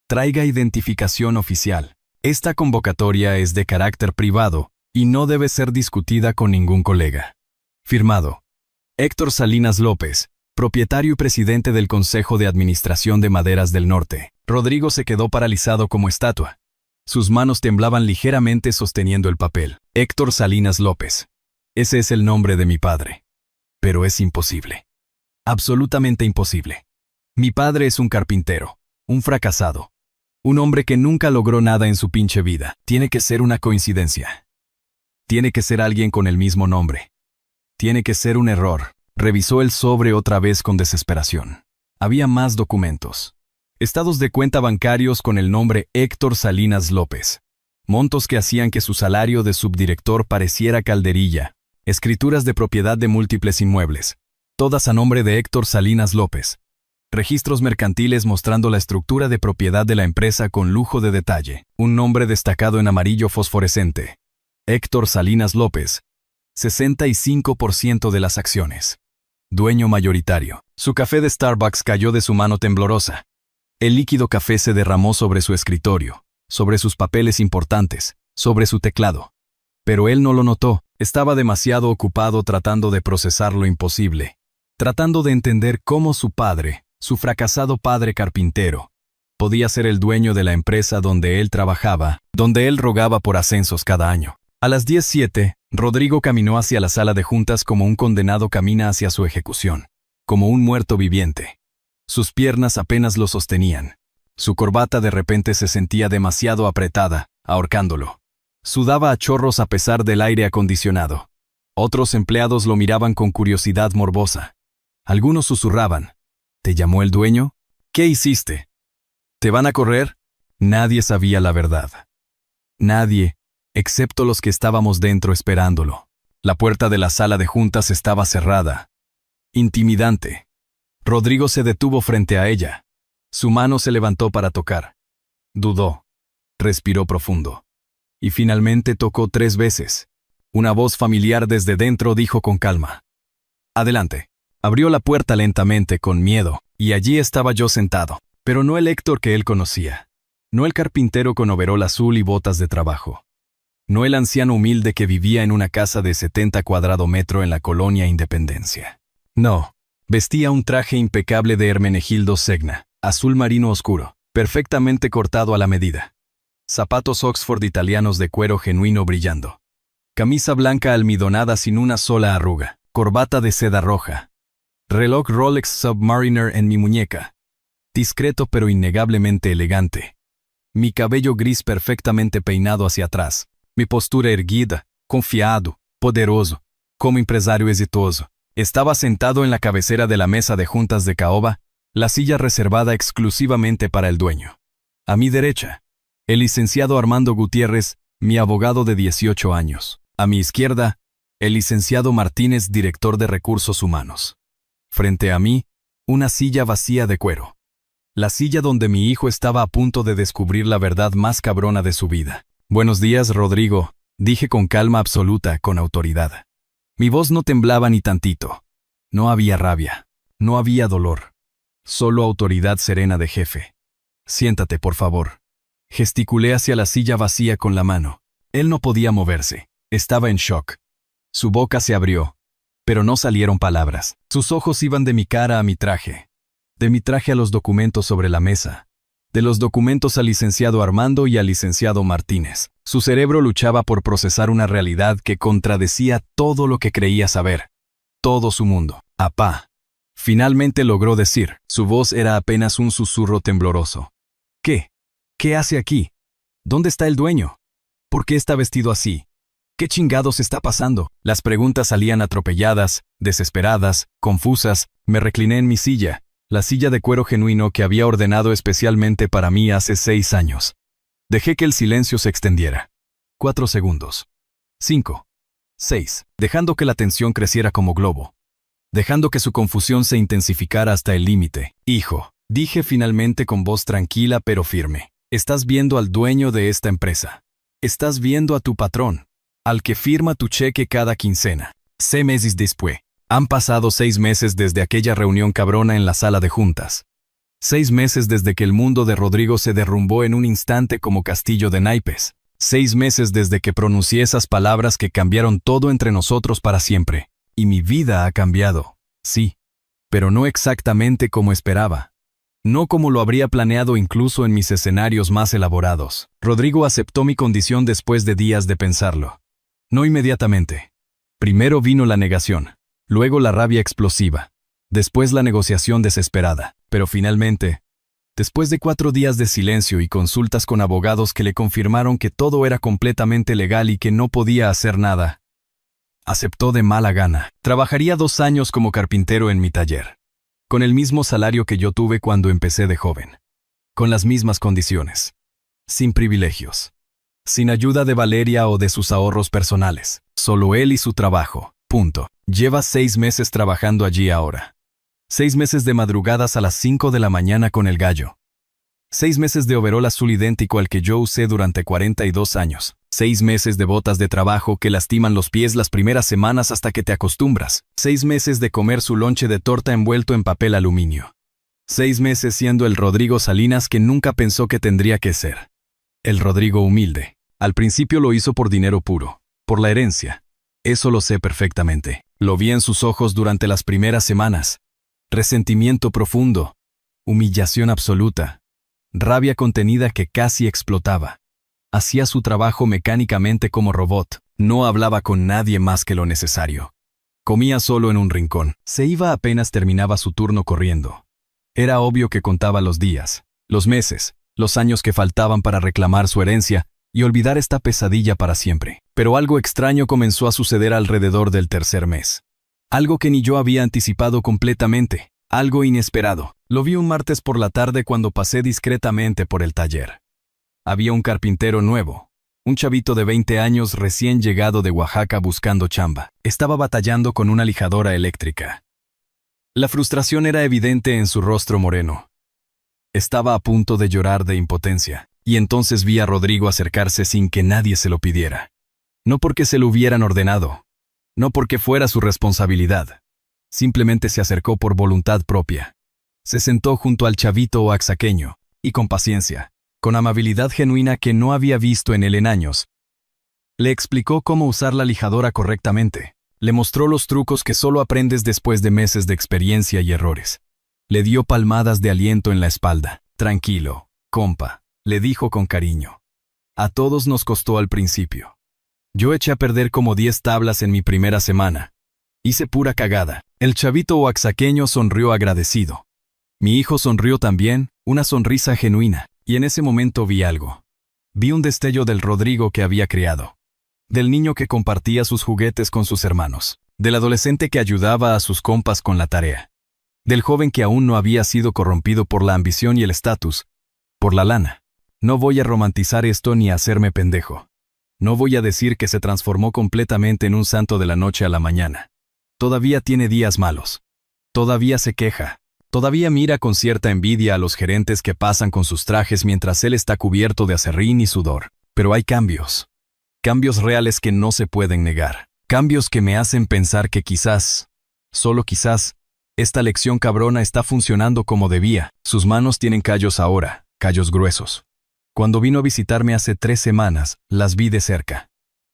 Traiga identificación oficial. Esta convocatoria es de carácter privado y no debe ser discutida con ningún colega. Firmado. Héctor Salinas López, propietario y presidente del Consejo de Administración de Maderas del Norte. Rodrigo se quedó paralizado como estatua. Sus manos temblaban ligeramente sosteniendo el papel. Héctor Salinas López. Ese es el nombre de mi padre. Pero es imposible. Absolutamente imposible. Mi padre es un carpintero, un fracasado. Un hombre que nunca logró nada en su pinche vida. Tiene que ser una coincidencia. Tiene que ser alguien con el mismo nombre. Tiene que ser un error. Revisó el sobre otra vez con desesperación. Había más documentos. Estados de cuenta bancarios con el nombre Héctor Salinas López. Montos que hacían que su salario de subdirector pareciera calderilla. Escrituras de propiedad de múltiples inmuebles. Todas a nombre de Héctor Salinas López. Registros mercantiles mostrando la estructura de propiedad de la empresa con lujo de detalle. Un nombre destacado en amarillo fosforescente. Héctor Salinas López. 65% de las acciones. Dueño mayoritario. Su café de Starbucks cayó de su mano temblorosa. El líquido café se derramó sobre su escritorio, sobre sus papeles importantes, sobre su teclado. Pero él no lo notó. Estaba demasiado ocupado tratando de procesar lo imposible. Tratando de entender cómo su padre, su fracasado padre carpintero, podía ser el dueño de la empresa donde él trabajaba, donde él rogaba por ascensos cada año. A las 10:07, Rodrigo caminó hacia la sala de juntas como un condenado camina hacia su ejecución, como un muerto viviente. Sus piernas apenas lo sostenían. Su corbata de repente se sentía demasiado apretada, ahorcándolo. Sudaba a chorros a pesar del aire acondicionado. Otros empleados lo miraban con curiosidad morbosa. Algunos susurraban. ¿Te llamó el dueño? ¿Qué hiciste? ¿Te van a correr? Nadie sabía la verdad. Nadie, excepto los que estábamos dentro esperándolo. La puerta de la sala de juntas estaba cerrada. Intimidante. Rodrigo se detuvo frente a ella. Su mano se levantó para tocar. Dudó. Respiró profundo. Y finalmente tocó 3 veces. Una voz familiar desde dentro dijo con calma. Adelante. Abrió la puerta lentamente con miedo, y allí estaba yo sentado. Pero no el Héctor que él conocía. No el carpintero con overol azul y botas de trabajo. No el anciano humilde que vivía en una casa de 70 cuadrados metros en la colonia Independencia. No. Vestía un traje impecable de Hermenegildo Segna, azul marino oscuro, perfectamente cortado a la medida. Zapatos Oxford italianos de cuero genuino brillando. Camisa blanca almidonada sin una sola arruga. Corbata de seda roja. Reloj Rolex Submariner en mi muñeca. Discreto pero innegablemente elegante. Mi cabello gris perfectamente peinado hacia atrás. Mi postura erguida, confiado, poderoso, como empresario exitoso. Estaba sentado en la cabecera de la mesa de juntas de caoba, la silla reservada exclusivamente para el dueño. A mi derecha, el licenciado Armando Gutiérrez, mi abogado de 18 años. A mi izquierda, el licenciado Martínez, director de Recursos Humanos. Frente a mí, una silla vacía de cuero. La silla donde mi hijo estaba a punto de descubrir la verdad más cabrona de su vida. Buenos días, Rodrigo, Dije con calma absoluta, con autoridad. Mi voz no temblaba ni tantito. No había rabia. No había dolor. Solo autoridad serena de jefe. Siéntate, por favor. Gesticulé hacia la silla vacía con la mano. Él no podía moverse. Estaba en shock. Su boca se abrió, pero no salieron palabras. Sus ojos iban de mi cara a mi traje. De mi traje a los documentos sobre la mesa. De los documentos al licenciado Armando y al licenciado Martínez. Su cerebro luchaba por procesar una realidad que contradecía todo lo que creía saber. Todo su mundo. Apá. Finalmente logró decir. Su voz era apenas un susurro tembloroso. ¿Qué? ¿Qué hace aquí? ¿Dónde está el dueño? ¿Por qué está vestido así? ¿Qué chingados está pasando? Las preguntas salían atropelladas, desesperadas, confusas. Me recliné en mi silla, la silla de cuero genuino que había ordenado especialmente para mí hace 6 años. Dejé que el silencio se extendiera. 4 segundos. 5. 6. Dejando que la tensión creciera como globo. Dejando que su confusión se intensificara hasta el límite. Hijo, dije finalmente con voz tranquila pero firme. Estás viendo al dueño de esta empresa. Estás viendo a tu patrón, al que firma tu cheque cada quincena. 6 meses después. Han pasado 6 meses desde aquella reunión cabrona en la sala de juntas. 6 meses desde que el mundo de Rodrigo se derrumbó en un instante como castillo de naipes. 6 meses desde que pronuncié esas palabras que cambiaron todo entre nosotros para siempre. Y mi vida ha cambiado, sí, pero no exactamente como esperaba. No como lo habría planeado incluso en mis escenarios más elaborados. Rodrigo aceptó mi condición después de días de pensarlo. No inmediatamente. Primero vino la negación, luego la rabia explosiva, después la negociación desesperada, pero finalmente, después de 4 días de silencio y consultas con abogados que le confirmaron que todo era completamente legal y que no podía hacer nada, aceptó de mala gana. Trabajaría 2 años como carpintero en mi taller, con el mismo salario que yo tuve cuando empecé de joven, con las mismas condiciones, sin privilegios, sin ayuda de Valeria o de sus ahorros personales, solo él y su trabajo, punto. Lleva 6 meses trabajando allí ahora. 6 meses de madrugadas a las 5 de la mañana con el gallo. 6 meses de overol azul idéntico al que yo usé durante 42 años. 6 meses de botas de trabajo que lastiman los pies las primeras semanas hasta que te acostumbras. 6 meses de comer su lonche de torta envuelto en papel aluminio. 6 meses siendo el Rodrigo Salinas que nunca pensó que tendría que ser. El Rodrigo humilde. Al principio lo hizo por dinero puro, por la herencia. Eso lo sé perfectamente. Lo vi en sus ojos durante las primeras semanas. Resentimiento profundo, humillación absoluta, rabia contenida que casi explotaba. Hacía su trabajo mecánicamente como robot, no hablaba con nadie más que lo necesario. Comía solo en un rincón, se iba apenas terminaba su turno corriendo. Era obvio que contaba los días, los meses, los años que faltaban para reclamar su herencia y olvidar esta pesadilla para siempre. Pero algo extraño comenzó a suceder alrededor del 3er mes. Algo que ni yo había anticipado completamente, algo inesperado. Lo vi un martes por la tarde cuando pasé discretamente por el taller. Había un carpintero nuevo, un chavito de 20 años recién llegado de Oaxaca buscando chamba. Estaba batallando con una lijadora eléctrica. La frustración era evidente en su rostro moreno. Estaba a punto de llorar de impotencia, y entonces vi a Rodrigo acercarse sin que nadie se lo pidiera. No porque se lo hubieran ordenado, no porque fuera su responsabilidad. Simplemente se acercó por voluntad propia. Se sentó junto al chavito oaxaqueño, y con paciencia, con amabilidad genuina que no había visto en él en años, le explicó cómo usar la lijadora correctamente. Le mostró los trucos que solo aprendes después de meses de experiencia y errores. Le dio palmadas de aliento en la espalda. Tranquilo, compa, le dijo con cariño. A todos nos costó al principio. Yo eché a perder como 10 tablas en mi primera semana. Hice pura cagada. El chavito oaxaqueño sonrió agradecido. Mi hijo sonrió también, una sonrisa genuina, y en ese momento vi algo. Vi un destello del Rodrigo que había creado. Del niño que compartía sus juguetes con sus hermanos. Del adolescente que ayudaba a sus compas con la tarea. Del joven que aún no había sido corrompido por la ambición y el estatus, por la lana. No voy a romantizar esto ni a hacerme pendejo. No voy a decir que se transformó completamente en un santo de la noche a la mañana. Todavía tiene días malos. Todavía se queja. Todavía mira con cierta envidia a los gerentes que pasan con sus trajes mientras él está cubierto de aserrín y sudor. Pero hay cambios. Cambios reales que no se pueden negar. Cambios que me hacen pensar que quizás, solo quizás, esta lección cabrona está funcionando como debía. Sus manos tienen callos ahora, callos gruesos. Cuando vino a visitarme hace 3 semanas, las vi de cerca.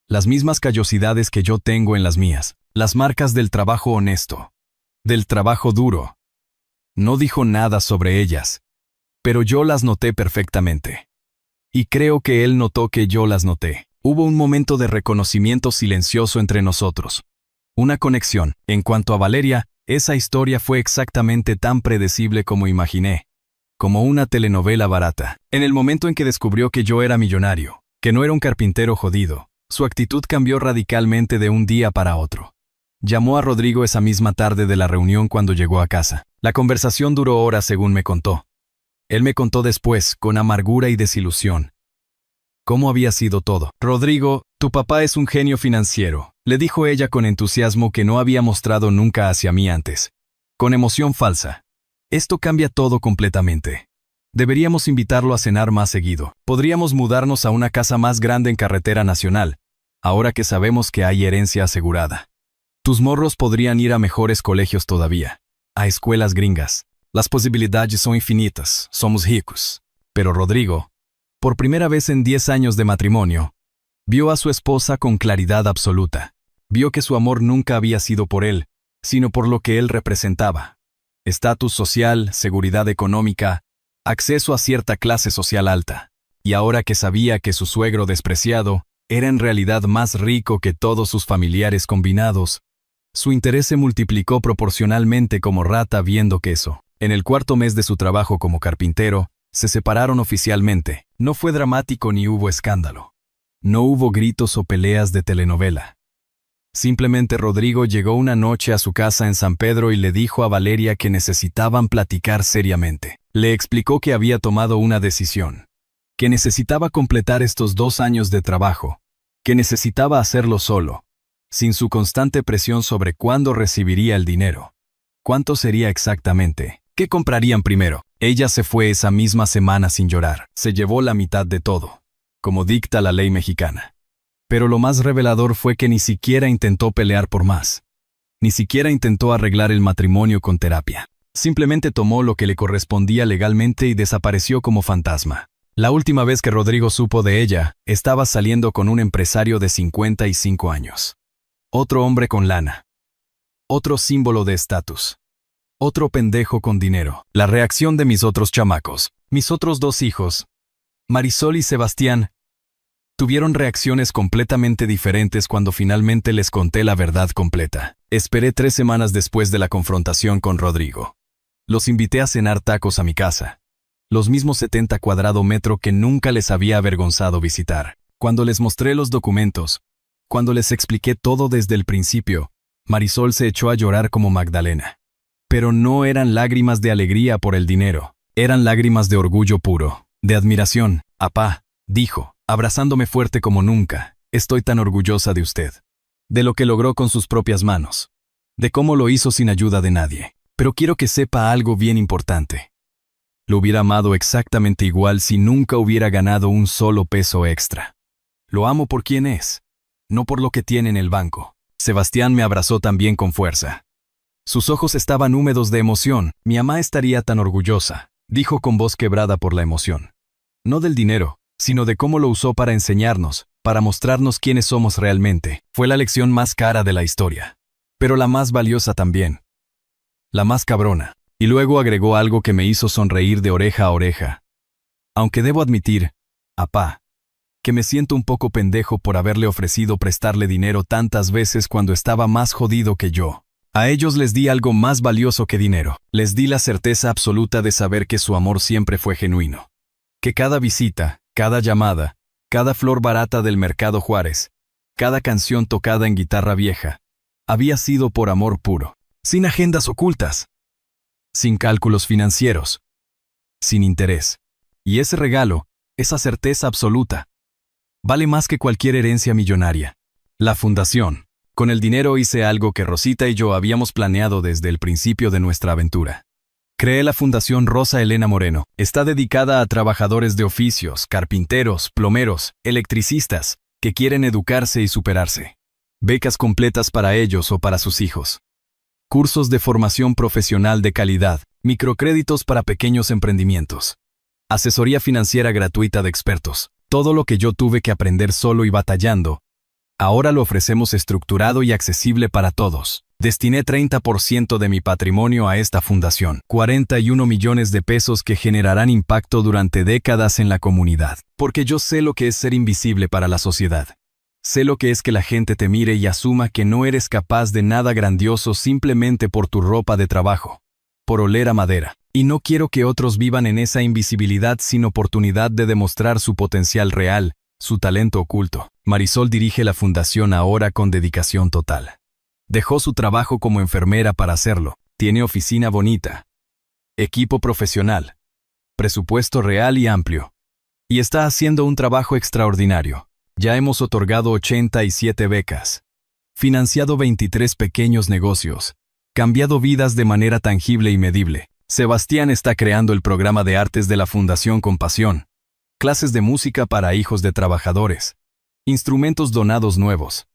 Las mismas callosidades que yo tengo en las mías. Las marcas del trabajo honesto. Del trabajo duro. No dijo nada sobre ellas, pero yo las noté perfectamente. Y creo que él notó que yo las noté. Hubo un momento de reconocimiento silencioso entre nosotros. Una conexión. En cuanto a Valeria, esa historia fue exactamente tan predecible como imaginé. Como una telenovela barata. En el momento en que descubrió que yo era millonario, que no era un carpintero jodido, su actitud cambió radicalmente de un día para otro. Llamó a Rodrigo esa misma tarde de la reunión cuando llegó a casa. La conversación duró horas según me contó. Él me contó después, con amargura y desilusión, cómo había sido todo. Rodrigo, tu papá es un genio financiero, le dijo ella con entusiasmo que no había mostrado nunca hacia mí antes. Con emoción falsa. Esto cambia todo completamente. Deberíamos invitarlo a cenar más seguido. Podríamos mudarnos a una casa más grande en Carretera Nacional, ahora que sabemos que hay herencia asegurada. Tus morros podrían ir a mejores colegios todavía, a escuelas gringas. Las posibilidades son infinitas, somos ricos. Pero Rodrigo, por primera vez en 10 años de matrimonio, vio a su esposa con claridad absoluta. Vio que su amor nunca había sido por él, sino por lo que él representaba. Estatus social, seguridad económica, acceso a cierta clase social alta. Y ahora que sabía que su suegro despreciado era en realidad más rico que todos sus familiares combinados, su interés se multiplicó proporcionalmente como rata viendo queso. En el 4.º mes de su trabajo como carpintero, se separaron oficialmente. No fue dramático ni hubo escándalo. No hubo gritos o peleas de telenovela. Simplemente Rodrigo llegó una noche a su casa en San Pedro y le dijo a Valeria que necesitaban platicar seriamente. Le explicó que había tomado una decisión, que necesitaba completar estos 2 años de trabajo, que necesitaba hacerlo solo, sin su constante presión sobre cuándo recibiría el dinero. ¿Cuánto sería exactamente? ¿Qué comprarían primero? Ella se fue esa misma semana sin llorar. Se llevó la mitad de todo, como dicta la ley mexicana. Pero lo más revelador fue que ni siquiera intentó pelear por más. Ni siquiera intentó arreglar el matrimonio con terapia. Simplemente tomó lo que le correspondía legalmente y desapareció como fantasma. La última vez que Rodrigo supo de ella, estaba saliendo con un empresario de 55 años. Otro hombre con lana. Otro símbolo de estatus. Otro pendejo con dinero. La reacción de mis otros chamacos, mis otros 2 hijos, Marisol y Sebastián, tuvieron reacciones completamente diferentes cuando finalmente les conté la verdad completa. Esperé 3 semanas después de la confrontación con Rodrigo. Los invité a cenar tacos a mi casa. Los mismos 70 cuadrados metros que nunca les había avergonzado visitar. Cuando les mostré los documentos, cuando les expliqué todo desde el principio, Marisol se echó a llorar como Magdalena. Pero no eran lágrimas de alegría por el dinero, eran lágrimas de orgullo puro, de admiración. Apá, dijo, abrazándome fuerte como nunca, estoy tan orgullosa de usted. De lo que logró con sus propias manos. De cómo lo hizo sin ayuda de nadie. Pero quiero que sepa algo bien importante. Lo hubiera amado exactamente igual si nunca hubiera ganado un solo peso extra. Lo amo por quien es, no por lo que tiene en el banco. Sebastián me abrazó también con fuerza. Sus ojos estaban húmedos de emoción. Mi mamá estaría tan orgullosa, dijo con voz quebrada por la emoción. No del dinero, sino de cómo lo usó para enseñarnos, para mostrarnos quiénes somos realmente. Fue la lección más cara de la historia. Pero la más valiosa también. La más cabrona. Y luego agregó algo que me hizo sonreír de oreja a oreja. Aunque debo admitir, apá, que me siento un poco pendejo por haberle ofrecido prestarle dinero tantas veces cuando estaba más jodido que yo. A ellos les di algo más valioso que dinero. Les di la certeza absoluta de saber que su amor siempre fue genuino. Que cada visita, cada llamada, cada flor barata del Mercado Juárez, cada canción tocada en guitarra vieja, había sido por amor puro. Sin agendas ocultas. Sin cálculos financieros. Sin interés. Y ese regalo, esa certeza absoluta, vale más que cualquier herencia millonaria. La fundación. Con el dinero hice algo que Rosita y yo habíamos planeado desde el principio de nuestra aventura. Creé la Fundación Rosa Elena Moreno. Está dedicada a trabajadores de oficios, carpinteros, plomeros, electricistas, que quieren educarse y superarse. Becas completas para ellos o para sus hijos. Cursos de formación profesional de calidad, microcréditos para pequeños emprendimientos. Asesoría financiera gratuita de expertos. Todo lo que yo tuve que aprender solo y batallando, ahora lo ofrecemos estructurado y accesible para todos. Destiné 30% de mi patrimonio a esta fundación, 41 millones de pesos que generarán impacto durante décadas en la comunidad. Porque yo sé lo que es ser invisible para la sociedad. Sé lo que es que la gente te mire y asuma que no eres capaz de nada grandioso simplemente por tu ropa de trabajo, por oler a madera. Y no quiero que otros vivan en esa invisibilidad sin oportunidad de demostrar su potencial real, su talento oculto. Marisol dirige la fundación ahora con dedicación total. Dejó su trabajo como enfermera para hacerlo. Tiene oficina bonita, equipo profesional, presupuesto real y amplio. Y está haciendo un trabajo extraordinario. Ya hemos otorgado 87 becas, financiado 23 pequeños negocios, cambiado vidas de manera tangible y medible. Sebastián está creando el programa de artes de la Fundación Compasión, clases de música para hijos de trabajadores, instrumentos donados nuevos,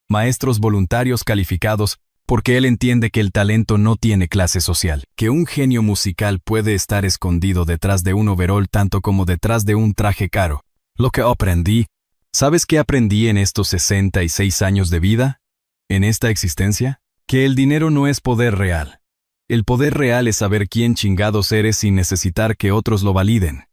maestros voluntarios calificados, porque él entiende que el talento no tiene clase social, que un genio musical puede estar escondido detrás de un overol tanto como detrás de un traje caro. Lo que aprendí, ¿sabes qué aprendí en estos 66 años de vida? ¿En esta existencia? Que el dinero no es poder real. El poder real es saber quién chingados eres sin necesitar que otros lo validen.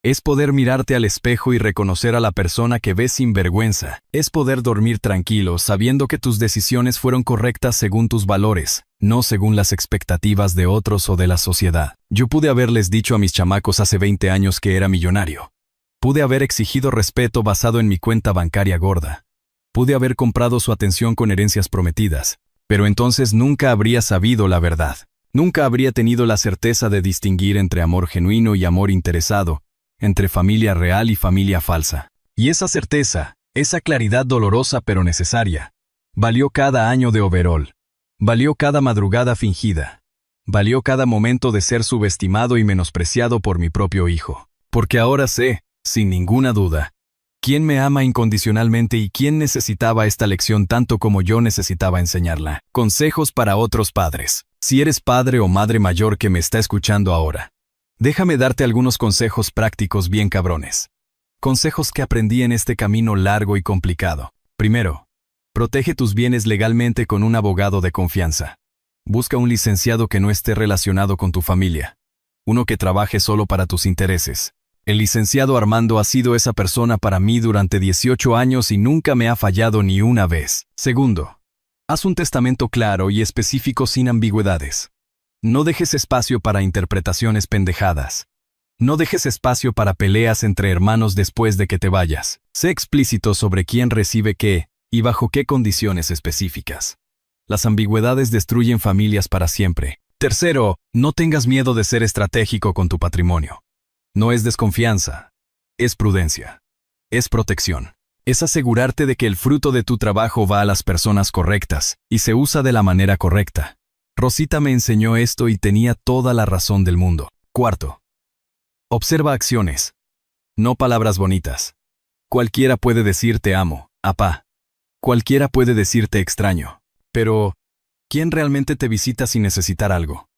Es poder mirarte al espejo y reconocer a la persona que ves sin vergüenza. Es poder dormir tranquilo sabiendo que tus decisiones fueron correctas según tus valores, no según las expectativas de otros o de la sociedad. Yo pude haberles dicho a mis chamacos hace 20 años que era millonario. Pude haber exigido respeto basado en mi cuenta bancaria gorda. Pude haber comprado su atención con herencias prometidas. Pero entonces nunca habría sabido la verdad. Nunca habría tenido la certeza de distinguir entre amor genuino y amor interesado, entre familia real y familia falsa. Y esa certeza, esa claridad dolorosa pero necesaria, valió cada año de overol. Valió cada madrugada fingida. Valió cada momento de ser subestimado y menospreciado por mi propio hijo. Porque ahora sé, sin ninguna duda, quién me ama incondicionalmente y quién necesitaba esta lección tanto como yo necesitaba enseñarla. Consejos para otros padres. Si eres padre o madre mayor que me está escuchando ahora, déjame darte algunos consejos prácticos bien cabrones. Consejos que aprendí en este camino largo y complicado. Primero, protege tus bienes legalmente con un abogado de confianza. Busca un licenciado que no esté relacionado con tu familia. Uno que trabaje solo para tus intereses. El licenciado Armando ha sido esa persona para mí durante 18 años y nunca me ha fallado ni una vez. Segundo, haz un testamento claro y específico sin ambigüedades. No dejes espacio para interpretaciones pendejadas. No dejes espacio para peleas entre hermanos después de que te vayas. Sé explícito sobre quién recibe qué y bajo qué condiciones específicas. Las ambigüedades destruyen familias para siempre. Tercero, no tengas miedo de ser estratégico con tu patrimonio. No es desconfianza, es prudencia, es protección. Es asegurarte de que el fruto de tu trabajo va a las personas correctas y se usa de la manera correcta. Rosita me enseñó esto y tenía toda la razón del mundo. Cuarto, observa acciones, no palabras bonitas. Cualquiera puede decir te amo, apá. Cualquiera puede decir te extraño. Pero, ¿quién realmente te visita sin necesitar algo?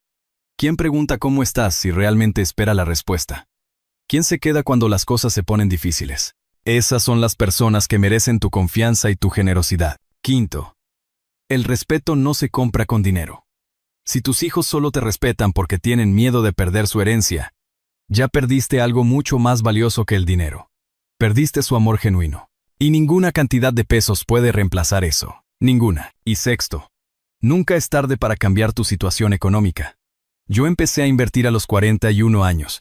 ¿Quién pregunta cómo estás si realmente espera la respuesta? ¿Quién se queda cuando las cosas se ponen difíciles? Esas son las personas que merecen tu confianza y tu generosidad. Quinto, el respeto no se compra con dinero. Si tus hijos solo te respetan porque tienen miedo de perder su herencia, ya perdiste algo mucho más valioso que el dinero. Perdiste su amor genuino. Y ninguna cantidad de pesos puede reemplazar eso. Ninguna. Y sexto, nunca es tarde para cambiar tu situación económica. Yo empecé a invertir a los 41 años.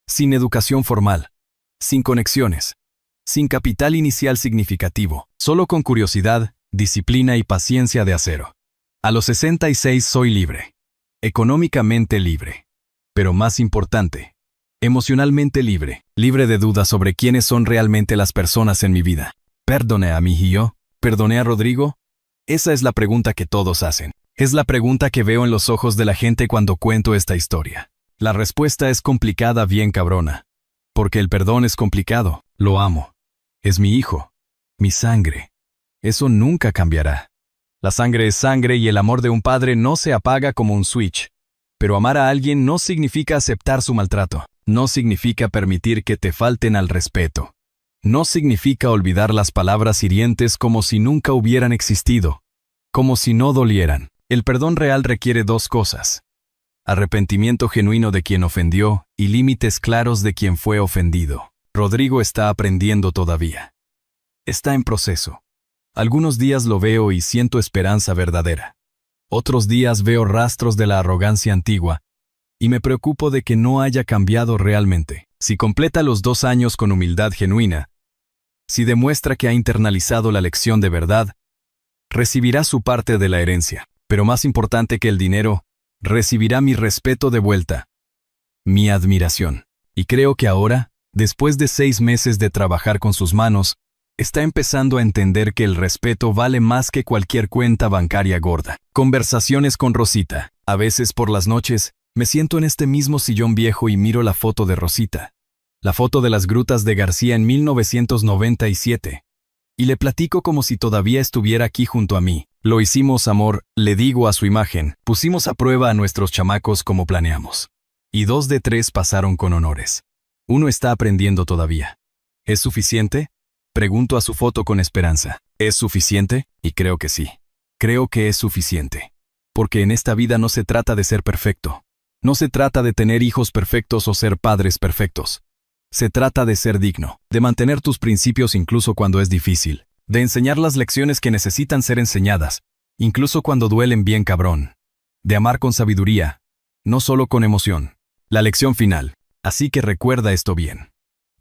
Sin educación formal, sin conexiones, sin capital inicial significativo, solo con curiosidad, disciplina y paciencia de acero. A los 66 soy libre, económicamente libre, pero más importante, emocionalmente libre, libre de dudas sobre quiénes son realmente las personas en mi vida. ¿Perdoné a mi hijo? ¿Perdoné a Rodrigo? Esa es la pregunta que todos hacen. Es la pregunta que veo en los ojos de la gente cuando cuento esta historia. La respuesta es complicada bien cabrona. Porque el perdón es complicado. Lo amo. Es mi hijo. Mi sangre. Eso nunca cambiará. La sangre es sangre y el amor de un padre no se apaga como un switch. Pero amar a alguien no significa aceptar su maltrato. No significa permitir que te falten al respeto. No significa olvidar las palabras hirientes como si nunca hubieran existido. Como si no dolieran. El perdón real requiere dos cosas: arrepentimiento genuino de quien ofendió y límites claros de quien fue ofendido. Rodrigo está aprendiendo todavía. Está en proceso. Algunos días lo veo y siento esperanza verdadera. Otros días veo rastros de la arrogancia antigua y me preocupo de que no haya cambiado realmente. Si completa los 2 años con humildad genuina, si demuestra que ha internalizado la lección de verdad, recibirá su parte de la herencia. Pero más importante que el dinero, recibirá mi respeto de vuelta, mi admiración. Y creo que ahora, después de 6 meses de trabajar con sus manos, está empezando a entender que el respeto vale más que cualquier cuenta bancaria gorda. Conversaciones con Rosita. A veces por las noches, me siento en este mismo sillón viejo y miro la foto de Rosita. La foto de las grutas de García en 1997. Y le platico como si todavía estuviera aquí junto a mí. Lo hicimos, amor, le digo a su imagen. Pusimos a prueba a nuestros chamacos como planeamos. Y 2 de 3 pasaron con honores. Uno está aprendiendo todavía. ¿Es suficiente? Pregunto a su foto con esperanza. ¿Es suficiente? Y creo que sí. Creo que es suficiente. Porque en esta vida no se trata de ser perfecto. No se trata de tener hijos perfectos o ser padres perfectos. Se trata de ser digno, de mantener tus principios incluso cuando es difícil, de enseñar las lecciones que necesitan ser enseñadas, incluso cuando duelen bien cabrón, de amar con sabiduría, no solo con emoción. La lección final. Así que recuerda esto bien.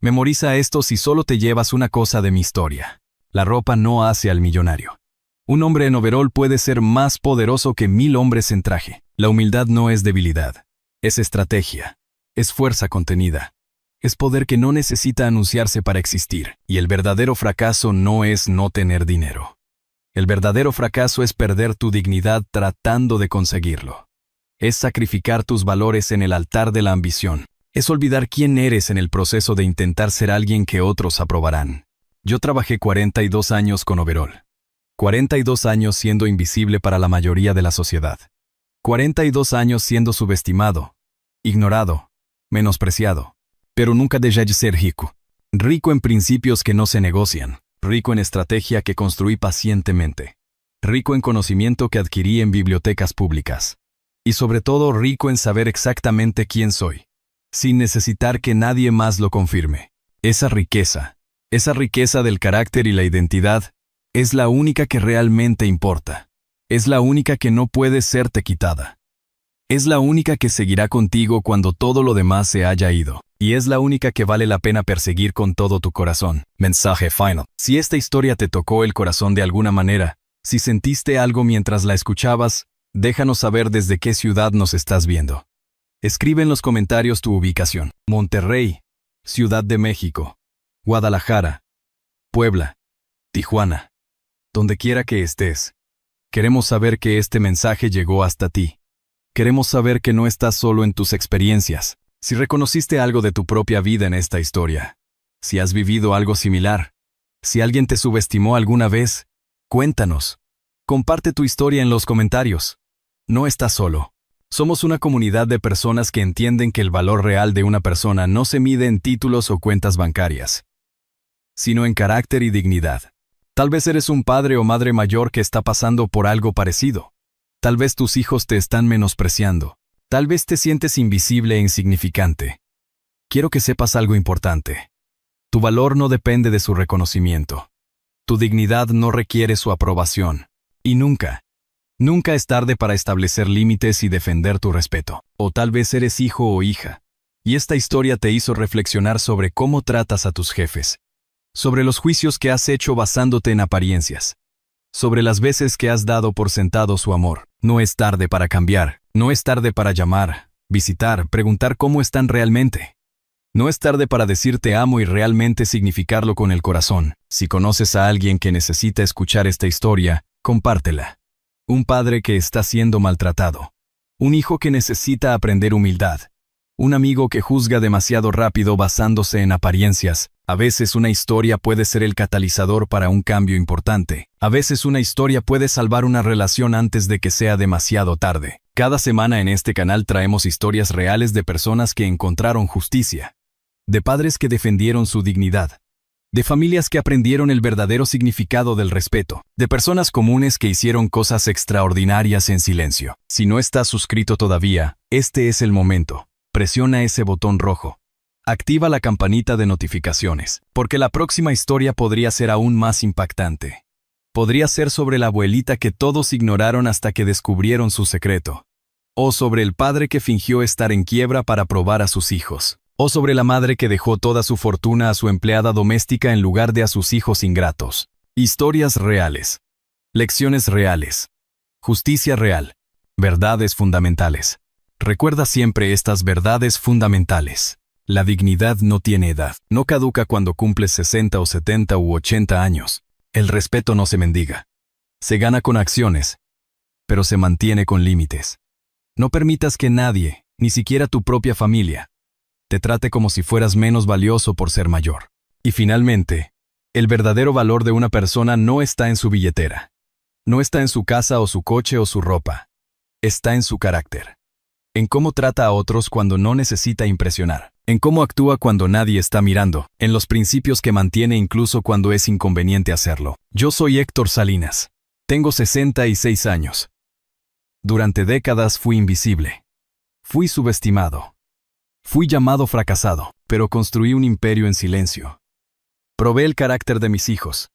Memoriza esto si solo te llevas una cosa de mi historia. La ropa no hace al millonario. Un hombre en overol puede ser más poderoso que 1000 hombres en traje. La humildad no es debilidad. Es estrategia. Es fuerza contenida. Es poder que no necesita anunciarse para existir. Y el verdadero fracaso no es no tener dinero. El verdadero fracaso es perder tu dignidad tratando de conseguirlo. Es sacrificar tus valores en el altar de la ambición. Es olvidar quién eres en el proceso de intentar ser alguien que otros aprobarán. Yo trabajé 42 años con overol. 42 años siendo invisible para la mayoría de la sociedad. 42 años siendo subestimado, ignorado, menospreciado. Pero nunca dejé de ser rico. Rico en principios que no se negocian. Rico en estrategia que construí pacientemente. Rico en conocimiento que adquirí en bibliotecas públicas. Y sobre todo rico en saber exactamente quién soy, sin necesitar que nadie más lo confirme. Esa riqueza del carácter y la identidad, es la única que realmente importa. Es la única que no puede serte quitada. Es la única que seguirá contigo cuando todo lo demás se haya ido. Y es la única que vale la pena perseguir con todo tu corazón. Mensaje final. Si esta historia te tocó el corazón de alguna manera, si sentiste algo mientras la escuchabas, déjanos saber desde qué ciudad nos estás viendo. Escribe en los comentarios tu ubicación. Monterrey, Ciudad de México, Guadalajara, Puebla, Tijuana. Donde quiera que estés. Queremos saber que este mensaje llegó hasta ti. Queremos saber que no estás solo en tus experiencias. Si reconociste algo de tu propia vida en esta historia, si has vivido algo similar, si alguien te subestimó alguna vez, cuéntanos. Comparte tu historia en los comentarios. No estás solo. Somos una comunidad de personas que entienden que el valor real de una persona no se mide en títulos o cuentas bancarias, sino en carácter y dignidad. Tal vez eres un padre o madre mayor que está pasando por algo parecido. Tal vez tus hijos te están menospreciando. Tal vez te sientes invisible e insignificante. Quiero que sepas algo importante. Tu valor no depende de su reconocimiento. Tu dignidad no requiere su aprobación. Y nunca es tarde para establecer límites y defender tu respeto. O tal vez eres hijo o hija, y esta historia te hizo reflexionar sobre cómo tratas a tus jefes, sobre los juicios que has hecho basándote en apariencias, sobre las veces que has dado por sentado su amor. No es tarde para cambiar. No es tarde para llamar, visitar, preguntar cómo están realmente. No es tarde para decir te amo y realmente significarlo con el corazón. Si conoces a alguien que necesita escuchar esta historia, compártela. Un padre que está siendo maltratado. Un hijo que necesita aprender humildad. Un amigo que juzga demasiado rápido basándose en apariencias. A veces una historia puede ser el catalizador para un cambio importante. A veces una historia puede salvar una relación antes de que sea demasiado tarde. Cada semana en este canal traemos historias reales de personas que encontraron justicia, de padres que defendieron su dignidad, de familias que aprendieron el verdadero significado del respeto, de personas comunes que hicieron cosas extraordinarias en silencio. Si no estás suscrito todavía, este es el momento. Presiona ese botón rojo. Activa la campanita de notificaciones, porque la próxima historia podría ser aún más impactante. Podría ser sobre la abuelita que todos ignoraron hasta que descubrieron su secreto. O sobre el padre que fingió estar en quiebra para probar a sus hijos. O sobre la madre que dejó toda su fortuna a su empleada doméstica en lugar de a sus hijos ingratos. Historias reales. Lecciones reales. Justicia real. Verdades fundamentales. Recuerda siempre estas verdades fundamentales. La dignidad no tiene edad. No caduca cuando cumples 60 o 70 u 80 años. El respeto no se mendiga. Se gana con acciones, pero se mantiene con límites. No permitas que nadie, ni siquiera tu propia familia, te trate como si fueras menos valioso por ser mayor. Y finalmente, el verdadero valor de una persona no está en su billetera. No está en su casa o su coche o su ropa. Está en su carácter. En cómo trata a otros cuando no necesita impresionar. En cómo actúa cuando nadie está mirando. En los principios que mantiene incluso cuando es inconveniente hacerlo. Yo soy Héctor Salinas. Tengo 66 años. Durante décadas fui invisible. Fui subestimado. Fui llamado fracasado, pero construí un imperio en silencio. Probé el carácter de mis hijos.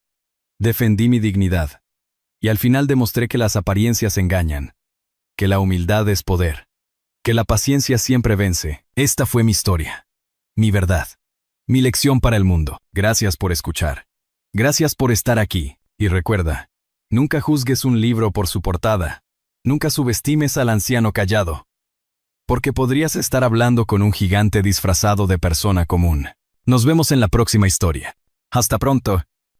Defendí mi dignidad. Y al final demostré que las apariencias engañan. Que la humildad es poder. Que la paciencia siempre vence. Esta fue mi historia. Mi verdad. Mi lección para el mundo. Gracias por escuchar. Gracias por estar aquí. Y recuerda, nunca juzgues un libro por su portada. Nunca subestimes al anciano callado. Porque podrías estar hablando con un gigante disfrazado de persona común. Nos vemos en la próxima historia. Hasta pronto.